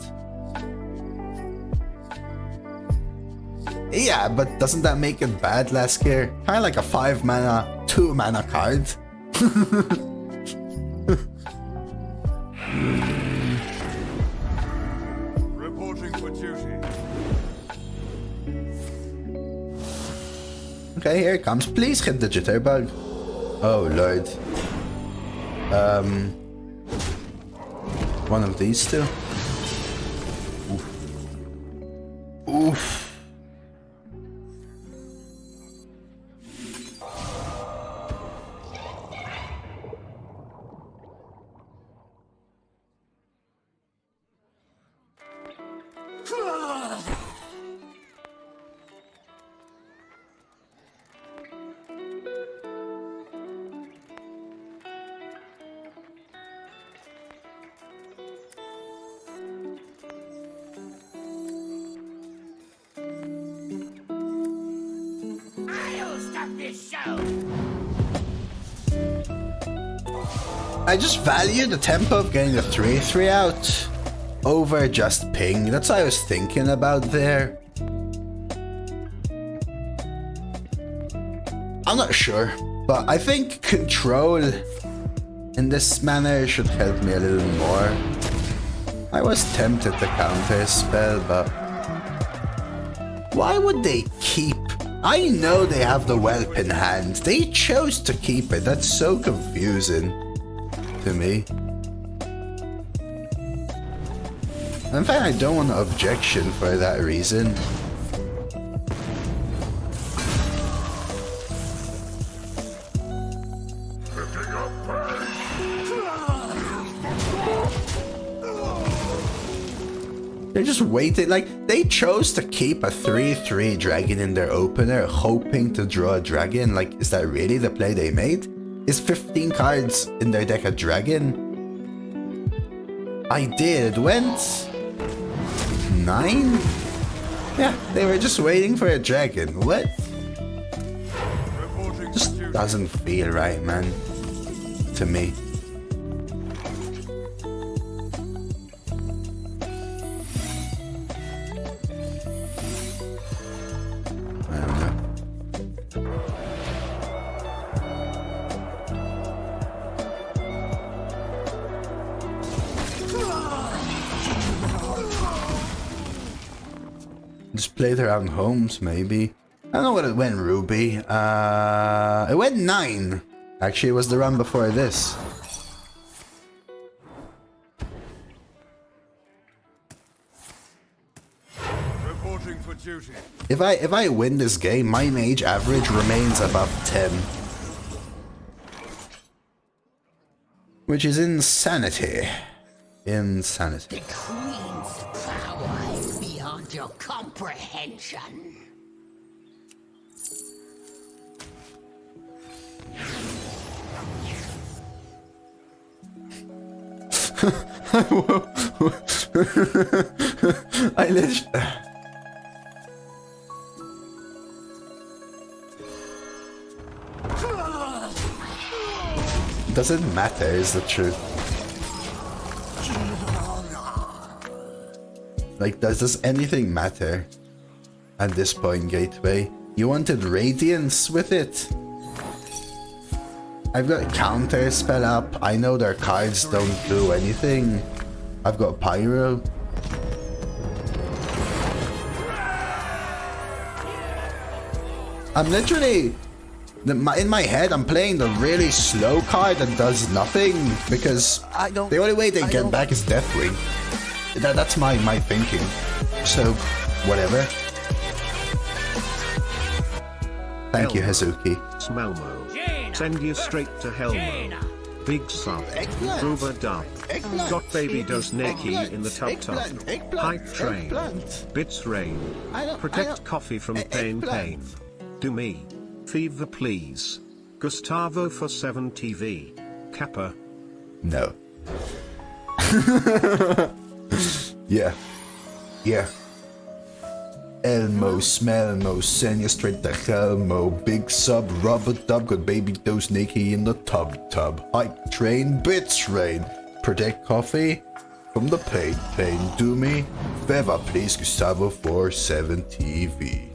Yeah, but doesn't that make it bad, Lesker? Kinda like a 5 mana, 2 mana card. Reporting for duty. Okay, here it comes. Please hit the jitterbug. Oh lord. One of these two. Oof. Oof. I'll stop this show. I just value the tempo of getting the 3/3 out over just ping. That's what I was thinking about there. I'm not sure, but I think control in this manner should help me a little more. I was tempted to counter spell, but why would they keep I know they have the whelp in hand. They chose to keep it. That's so confusing to me. In fact, I don't want an objection for that reason. They're just waiting, like, they chose to keep a 3/3 dragon in their opener, hoping to draw a dragon. Like, is that really the play they made? Is 15 cards in their deck a dragon? I did, it went 9? Yeah, they were just waiting for a dragon. What? Just doesn't feel right, man. To me. Just played around Holmes, maybe. I don't know what it went, Ruby. It went 9. Actually, it was the run before this. Reporting for duty. If I win this game, my mage average remains above 10. Which is insanity. Insanity. The Queen's power is beyond your comprehension. I literally... Doesn't matter, is the truth. Like, does anything matter at this point, Gateway? You wanted Radiance with it? I've got Counter spell up. I know their cards don't do anything. I've got Pyro. I'm literally... In my head, I'm playing the really slow card that does nothing because the only way they get back is Deathwing. That's my thinking. So, whatever. Thank you, Hazuki. Smelmo. Send you straight to Helmo. Big sub. Uber dub. Got baby does Neki in the tub. Hype train. Bits rain. Protect coffee from pain. Do me. Fever please. Gustavo for 7 TV. Kappa. No. Yeah. Elmo, Smelmo, send you straight to Helmo. Big sub, rubber dub, got baby dose Nikki in the tub. Hype train, bits rain. Protect coffee from the pain. Do me. Fever please, Gustavo for 7 TV.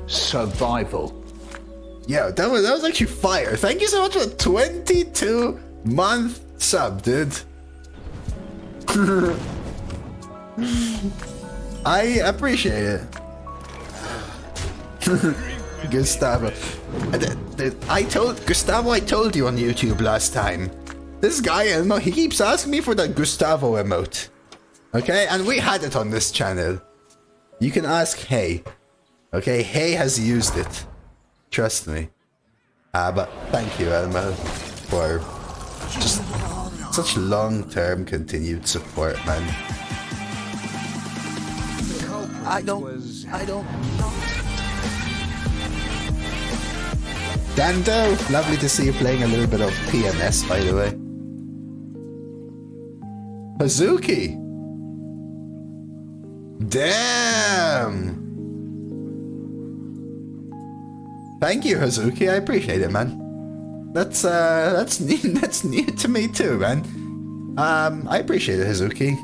Survival. Yeah, that was actually fire. Thank you so much for the 22-month sub, dude. I appreciate it. Gustavo. I told you on YouTube last time. This guy, Elmo, he keeps asking me for that Gustavo emote. Okay, and we had it on this channel. You can ask Hey. Okay, Hey has used it. Trust me. But thank you, Elmo, for just such long-term continued support, man. I don't know. Dando, lovely to see you playing a little bit of PMS, by the way. Hazuki! Damn! Thank you, Hazuki. I appreciate it, man. That's new to me too, man. I appreciate it, Hazuki.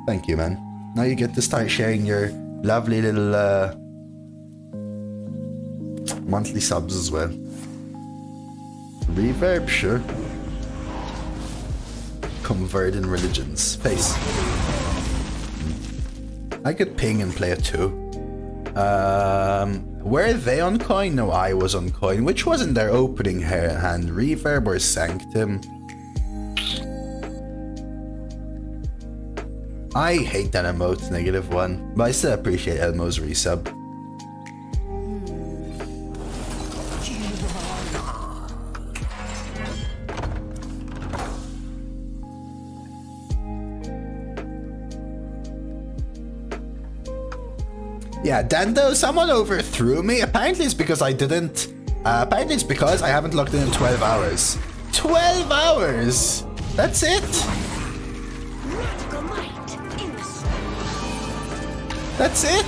Thank you, man. Now you get to start sharing your lovely little monthly subs as well. Reverb, sure. Converting religions. Face. I could ping and play a 2. Were they on coin? No, I was on coin. Which was in their opening hand? Reverb or Sanctum? I hate that emote, -1, but I still appreciate Elmo's resub. Yeah, Dando, someone overthrew me. Apparently it's because I didn't... apparently it's because I haven't logged in 12 hours. 12 hours? That's it? That's it?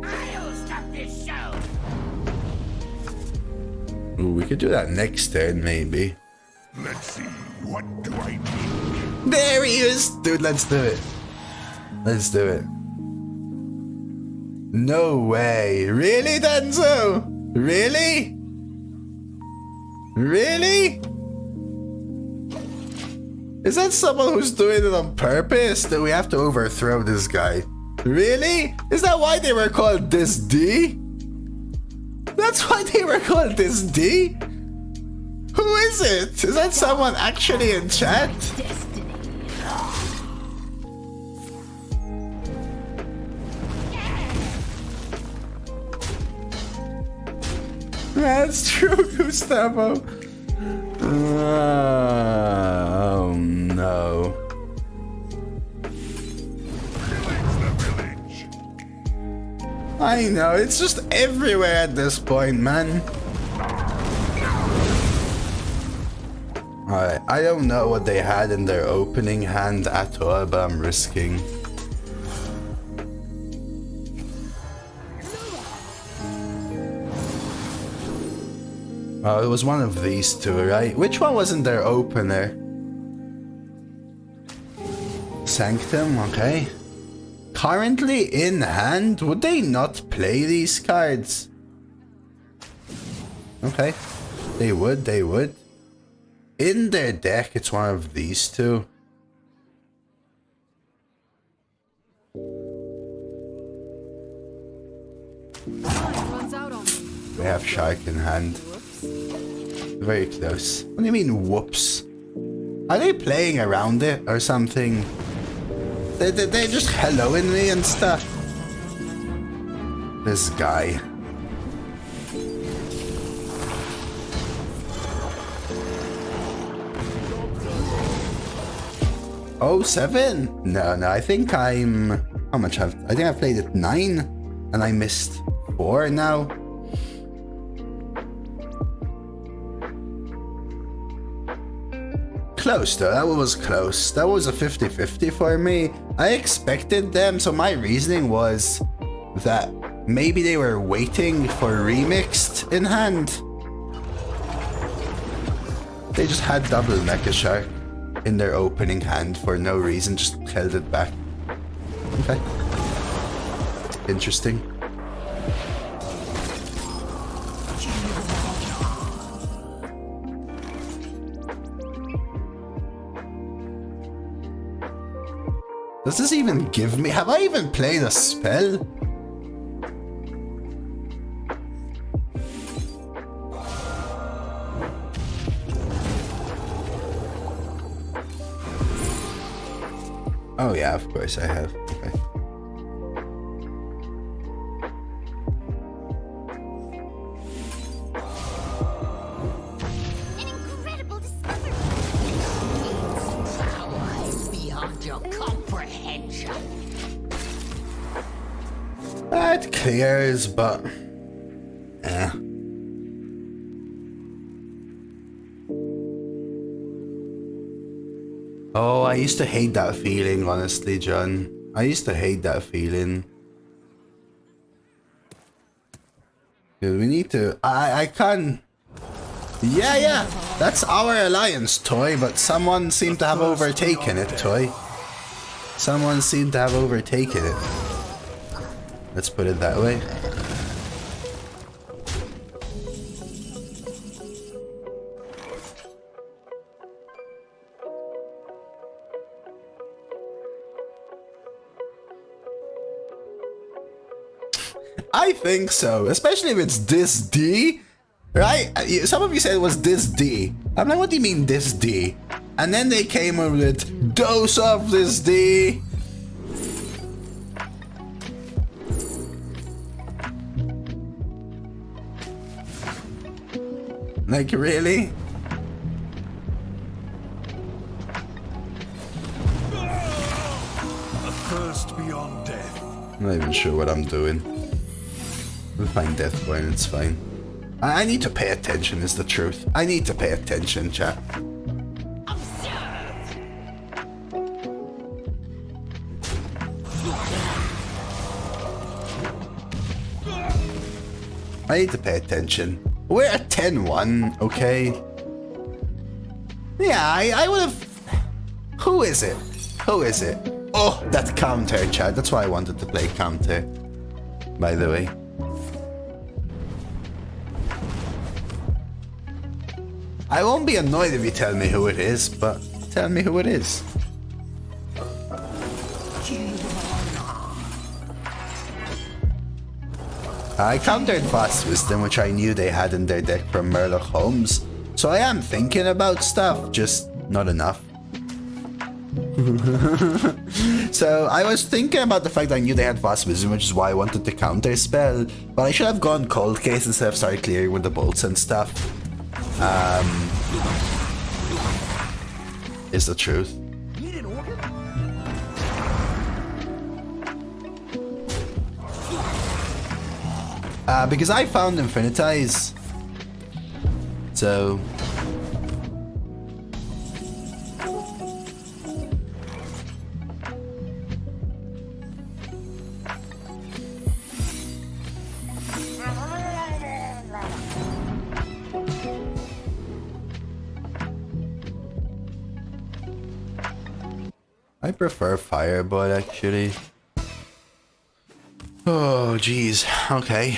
I'll stop this show. Ooh, we could do that next turn, maybe. Let's see. What do I need? There he is! Dude, let's do it. Let's do it. No way. Really, Denzo? Really? Really? Is that someone who's doing it on purpose? That we have to overthrow this guy? Really? Is that why they were called this D? That's why they were called this D? Who is it? Is that someone actually in chat? That's true, Gustavo. Oh no. I know, it's just everywhere at this point, man. Alright, I don't know what they had in their opening hand at all, but I'm risking. Oh, it was one of these two, right? Which one was in their opener? Sanctum, okay. Currently in hand? Would they not play these cards? Okay. They would, they would. In their deck, it's one of these two. They have Shark in hand. Very close. What do you mean, whoops? Are they playing around it or something? They're just helloing me and stuff. This guy. Oh, 7? No, I think I'm... How much have... I think I've played it 9 and I missed 4 now. Close though, that was close. That was a 50-50 for me. I expected them, so my reasoning was that maybe they were waiting for remixed in hand. They just had double Mecha Shark in their opening hand for no reason, just held it back. Okay. Interesting. Does this even give me... Have I even played a spell? Oh yeah, of course I have. Okay. An incredible discovery. Powers beyond your comprehension. That clears, but... Oh, I used to hate that feeling, honestly, John. I used to hate that feeling. Dude, we need to... I can't... Yeah, that's our alliance, Toy, but someone seemed to have overtaken it, Toy. Someone seemed to have overtaken it. Let's put it that way. I think so, especially if it's this D, right? Some of you said it was this D. I'm like, what do you mean this D? And then they came up with dose of this D. Like, really? A thirst beyond death. I'm not even sure what I'm doing. We'll find Deathborn, it's fine. I need to pay attention, is the truth. I need to pay attention, chat. I need to pay attention. We're at 10-1, okay? Yeah, I would have... Who is it? Who is it? Oh, that counter, chat. That's why I wanted to play counter. By the way. I won't be annoyed if you tell me who it is, but tell me who it is. I countered Fast Wisdom, which I knew they had in their deck from Murloc Holmes, so I am thinking about stuff, just not enough. So I was thinking about the fact that I knew they had Fast Wisdom, which is why I wanted to counter spell, but I should have gone Cold Case instead of started clearing with the bolts and stuff. Is the truth. Because I found Infinitize. So... I prefer Fireball, actually. Oh, jeez. Okay.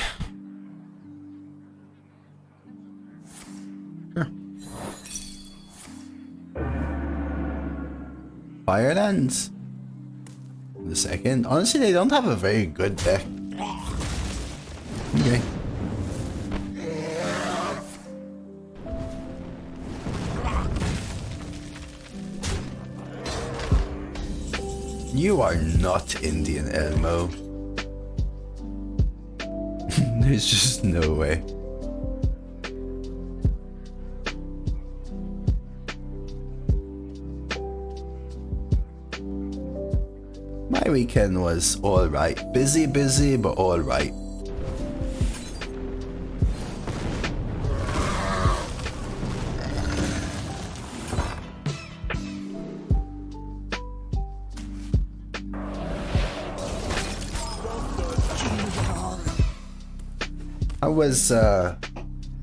Sure. Firelands. The second. Honestly, they don't have a very good deck. Okay. You are not Indian, Elmo. There's just no way. My weekend was alright. Busy, but alright.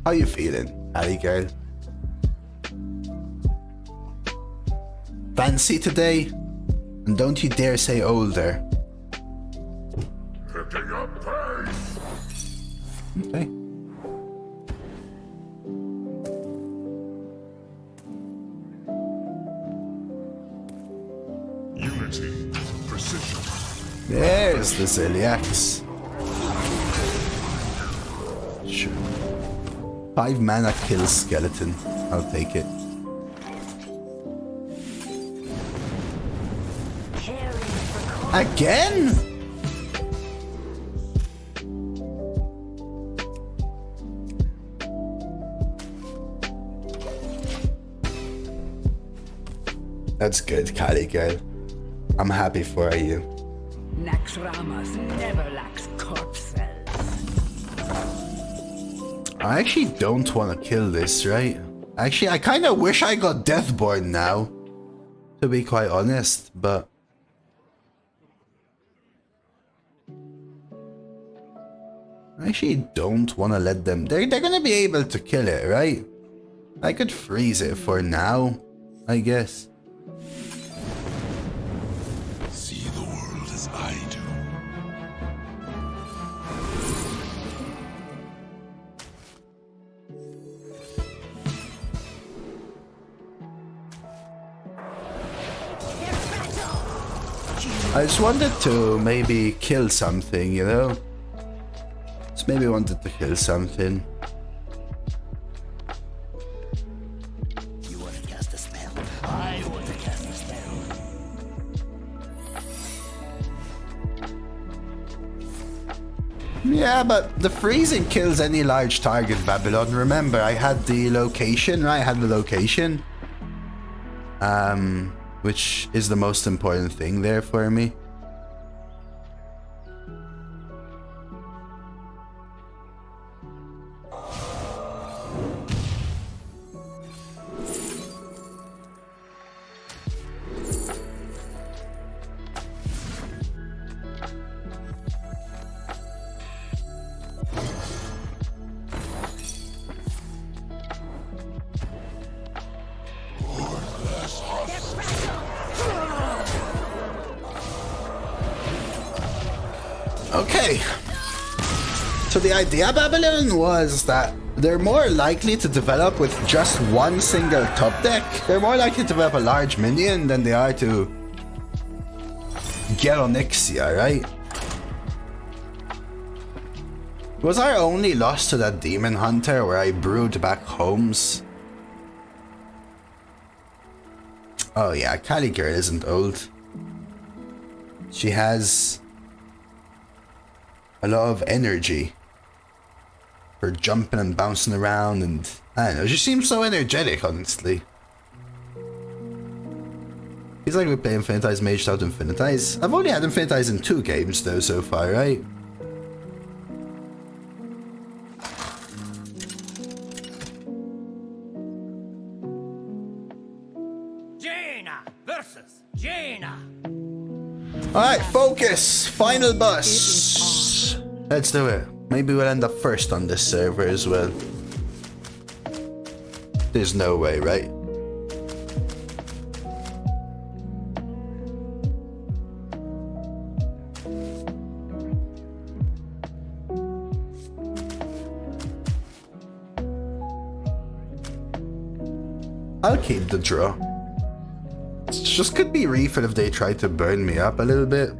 How you feeling, Alley girl? Fancy today? And don't you dare say older. Picking up pace. Okay. Unity. Precision. There's the Ziliax. Sure. 5 mana kill skeleton. I'll take it. Again? That's good, Kali girl. I'm happy for you. Naxxramas never lacks corpse cells. I actually don't want to kill this, right? Actually, I kind of wish I got Deathborn now, to be quite honest, but... I actually don't want to let them... They're gonna be able to kill it, right? I could freeze it for now, I guess. See the world as I do. I just wanted to maybe kill something, you know? Maybe wanted to kill something. You want to cast a spell? I want to cast a spell. Yeah, but the freezing kills any large target, Babylon. Remember, I had the location, right? I had the location. Which is the most important thing there for me. Okay. So the idea, Babylon, was that they're more likely to develop with just one single top deck. They're more likely to develop a large minion than they are to get Onyxia, right? Was our only loss to that Demon Hunter where I brewed back Holmes? Oh yeah, Cali Girl isn't old. She has a lot of energy for jumping and bouncing around, and I don't know, she seems so energetic, honestly. Feels like we play Infinitize Mage without Infinitize. I've only had Infinitize in 2 games though so far, right? Jaina versus Jaina. Alright, focus! Final boss! Let's do it. Maybe we'll end up first on this server as well. There's no way, right? I'll keep the draw. It just could be refill if they try to burn me up a little bit.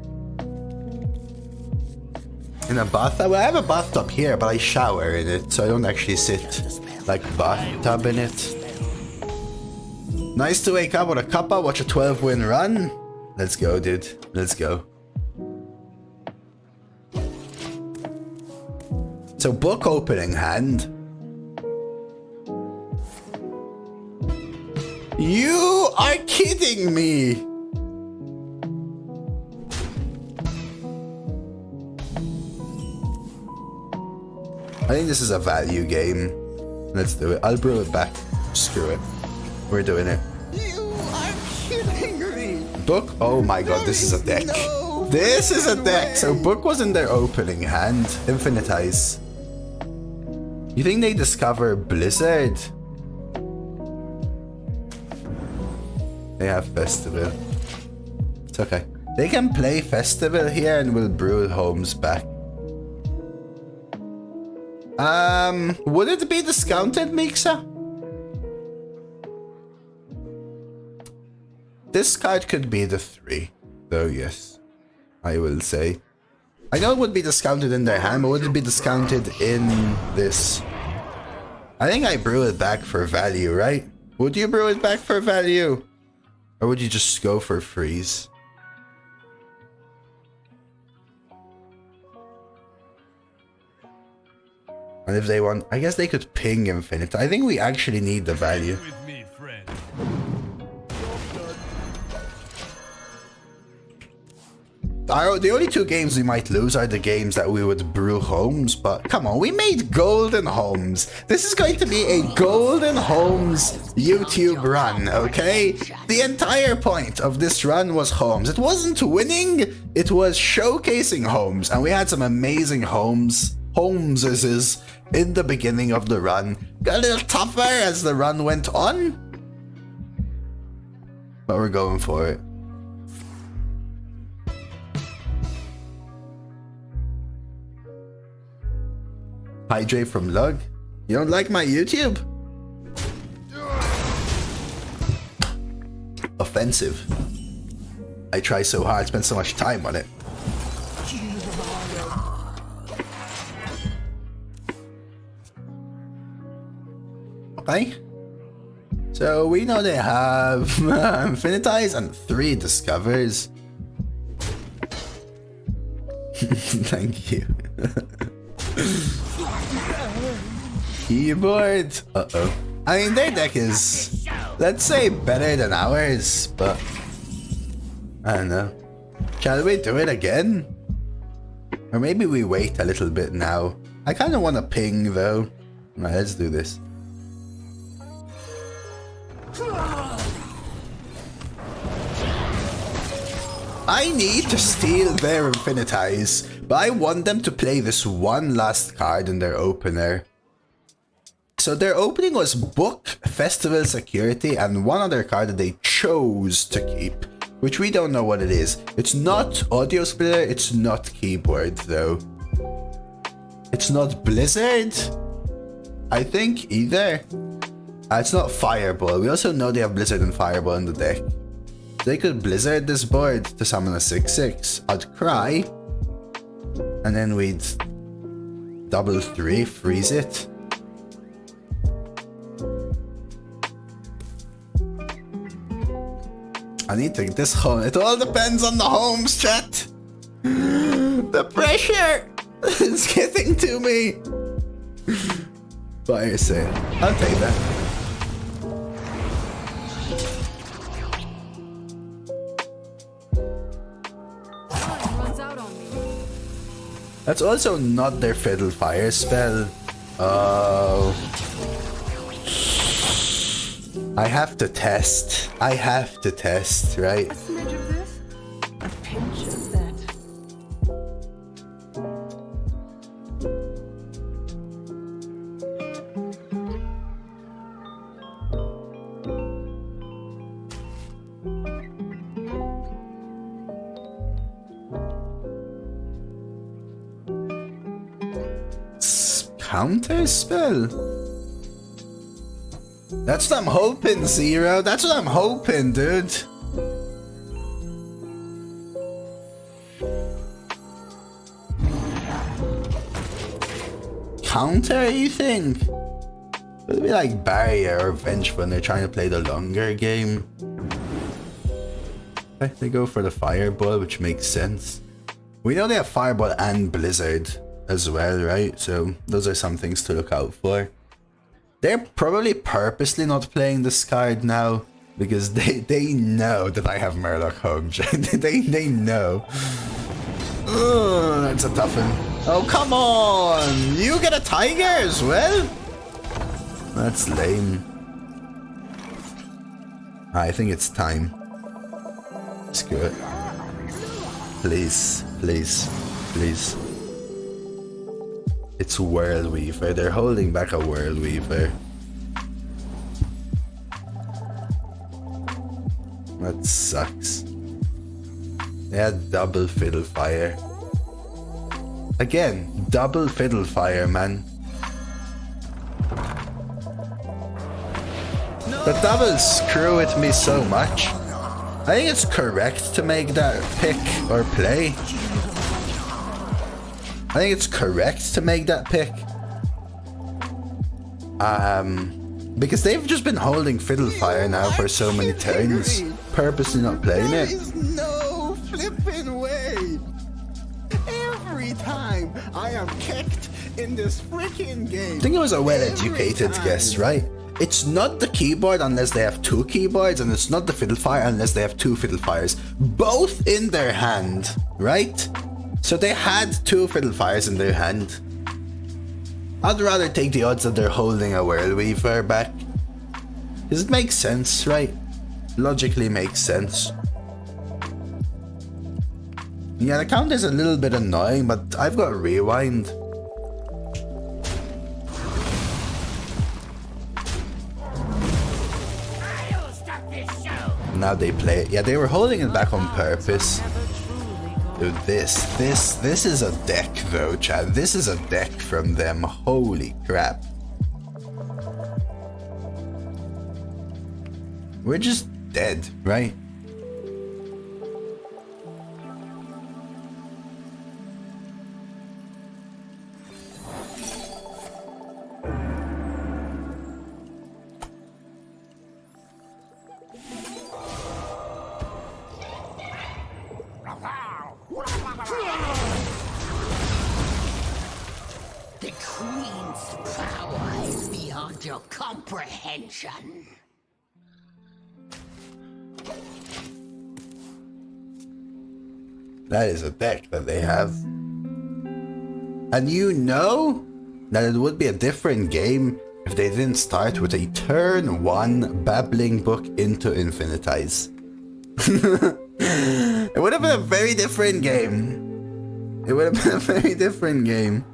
In a bathtub? Well, I have a bathtub here, but I shower in it, so I don't actually sit like bathtub in it. Nice to wake up with a cuppa, watch a 12-win run. Let's go, dude. Let's go. So book opening hand. You are kidding me! I think this is a value game. Let's do it. I'll brew it back. Screw it. We're doing it. You are kidding me! Book? Oh my god, this is a deck. No This is a deck! way. So Book was in their opening hand. Infinitize. You think they discover Blizzard? They have Festival. It's okay. They can play Festival here and we'll brew Holmes back. Would it be discounted, Mixa? This card could be the 3, though, yes. I will say. I know it would be discounted in their hand, but would it be discounted in this? I think I brew it back for value, right? Would you brew it back for value? Or would you just go for freeze? And if they want, I guess they could ping Infinite. I think we actually need the value. With me, friend. The only 2 games we might lose are the games that we would brew Holmes, but come on, we made Golden Holmes. This is going to be a Golden Holmes YouTube run, okay? The entire point of this run was Holmes. It wasn't winning, it was showcasing Holmes, and we had some amazing Holmeses in the beginning of the run. Got a little tougher as the run went on, but we're going for it. Hydrate from Lug. You don't like my YouTube? Offensive. I try so hard, spend so much time on it. Bye. So we know they have Infinitize and 3 Discovers. Thank you. Keyboard. Uh-oh. I mean, their deck is, let's say, better than ours, but I don't know. Shall we do it again? Or maybe we wait a little bit now. I kind of want to ping though. Alright, let's do this. I need to steal their Infinitize, but I want them to play this one last card in their opener. So their opening was Book, Festival Security, and one other card that they chose to keep, which we don't know what it is. It's not Audio Splitter, it's not Keyboard though. It's not Blizzard, I think, either. It's not Fireball. We also know they have Blizzard and Fireball in the deck. They could Blizzard this board to summon a 6/6. I'd cry. And then we'd double 3, freeze it. I need to get this home. It all depends on the homes, chat. The pressure is getting to me. Fire sale. I'll take that. That's also not their Fiddle Fire spell. Oh. I have to test. I have to test, right? A smidge of this, a pinch of that. Counter spell? That's what I'm hoping, Zero. That's what I'm hoping, dude. Counter, you think? It'll be like Barrier or Venge when they're trying to play the longer game. Okay, they go for the Fireball, which makes sense. We know they have Fireball and Blizzard as well, right? So those are some things to look out for. They're probably purposely not playing this card now because they know that I have Murloc Holmes. they know. That's a tough one. Oh, come on! You get a tiger as well? That's lame. I think it's time. Screw it. Please, please, please. It's World Weaver. They're holding back a World Weaver. That sucks. They had double Fiddle Fire. Again, double Fiddle Fire, man. The doubles screw with me so much. I think it's correct to make that pick or play. I think it's correct to make that pick. Because they've just been holding Fiddle Fire now for so many turns, purposely not playing There it. is no flipping way. Every time I am kicked in this freaking game. I think it was a well-educated guess, right? It's not the keyboard unless they have 2 keyboards, and it's not the Fiddle Fire unless they have 2 Fiddle Fires. Both in their hand, right? So they had 2 Fiddle Fires in their hand. I'd rather take the odds that they're holding a World Weaver back. Because it makes sense, right? Logically makes sense. Yeah, the count is a little bit annoying, but I've got Rewind. Now they play it. Yeah, they were holding it back on purpose. Dude, this is a deck though, Chad. This is a deck from them. Holy crap. We're just dead, right? The Queen's power is beyond your comprehension. That is a deck that they have. And you know that it would be a different game if they didn't start with a turn 1 babbling book into Infinitize. It would have been a very different game. It would have been a very different game.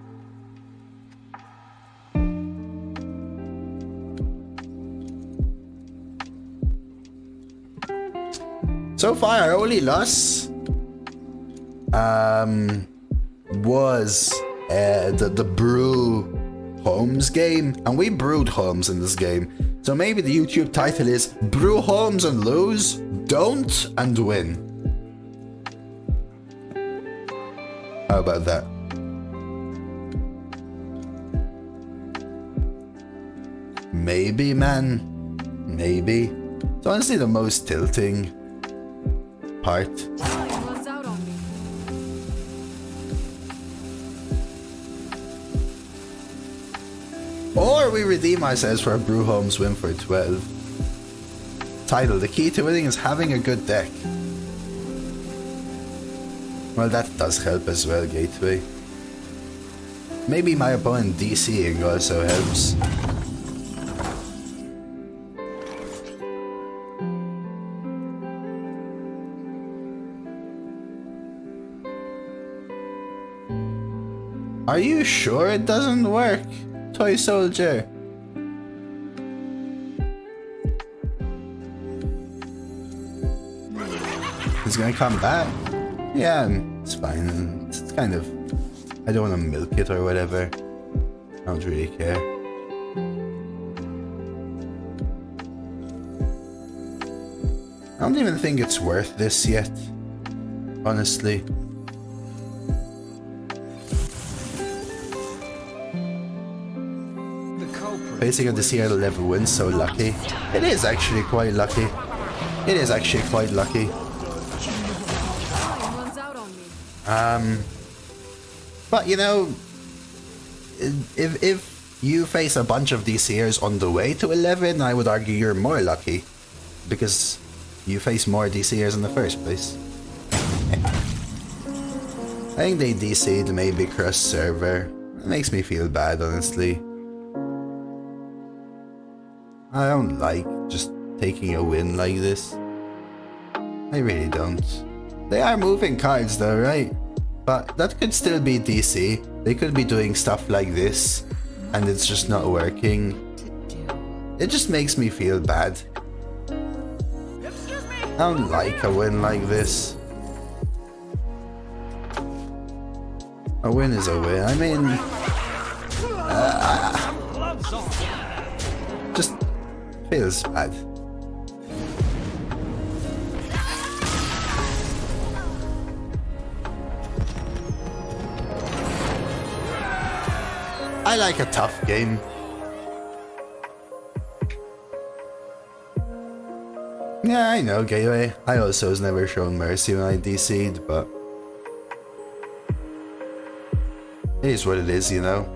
So far, our only loss was the Brew Holmes game, and we brewed Holmes in this game. So maybe the YouTube title is Brew Holmes and Lose, Don't and Win. How about that? Maybe, man. Maybe. It's honestly the most tilting part. Runs out on me. Or we redeem ourselves for a Brew Holmes win for 12. Title: the key to winning is having a good deck. Well, that does help as well, Gateway. Maybe my opponent DCing also helps. Are you sure it doesn't work, Toy Soldier? He's gonna come back. Yeah, it's fine. It's kind of... I don't want to milk it or whatever. I don't really care. I don't even think it's worth this yet, honestly. Facing a DCR level win, so lucky. It is actually quite lucky. It is actually quite lucky. But you know, if you face a bunch of DCRs on the way to 11, I would argue you're more lucky, because you face more DCRs in the first place. I think they DC'd maybe cross server. It makes me feel bad, honestly. I don't like just taking a win like this. I really don't. They are moving cards though, right? But that could still be DC. They could be doing stuff like this, and it's just not working. It just makes me feel bad. I don't like a win like this. A win is a win. I mean... just feels bad. I like a tough game. Yeah, I know, Gateway. I also was never shown mercy when I DC'd, but... it is what it is, you know.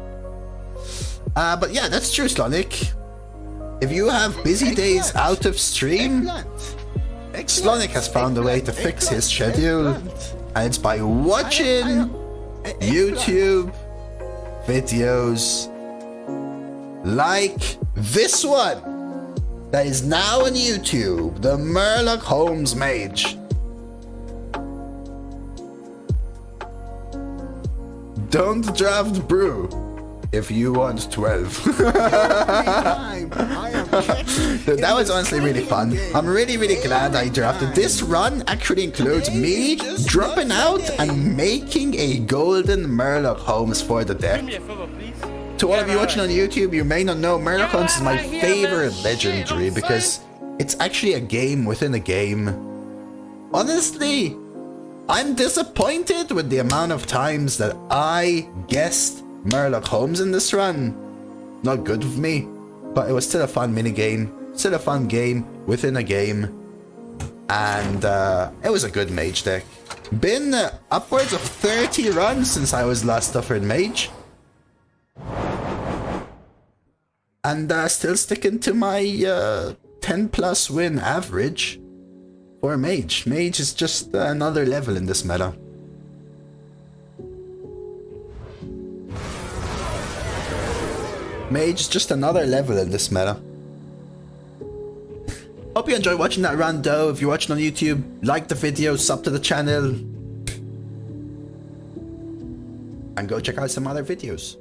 But yeah, that's true, Slonic. If you have busy days out of stream, Slonic has found a way to fix his schedule, and it's by watching YouTube videos like this one that is now on YouTube, the Murloc Holmes Mage. Don't draft Brew if you want 12. That was honestly really fun. I'm really glad I drafted. This run actually includes me dropping out and making a golden Murloc Holmes for the deck. To all of you watching on YouTube, you may not know Murloc Holmes is my favorite legendary because it's actually a game within a game. Honestly, I'm disappointed with the amount of times that I guessed Murloc Holmes in this run. Not good of me, but it was still a fun minigame, still a fun game within a game, and it was a good mage deck. Been upwards of 30 runs since I was last offered Mage. And still sticking to my 10 plus win average for Mage. Mage is just another level in this meta. Mage is just another level in this meta. Hope you enjoyed watching that run though. If you're watching on YouTube, like the video, sub to the channel. And go check out some other videos.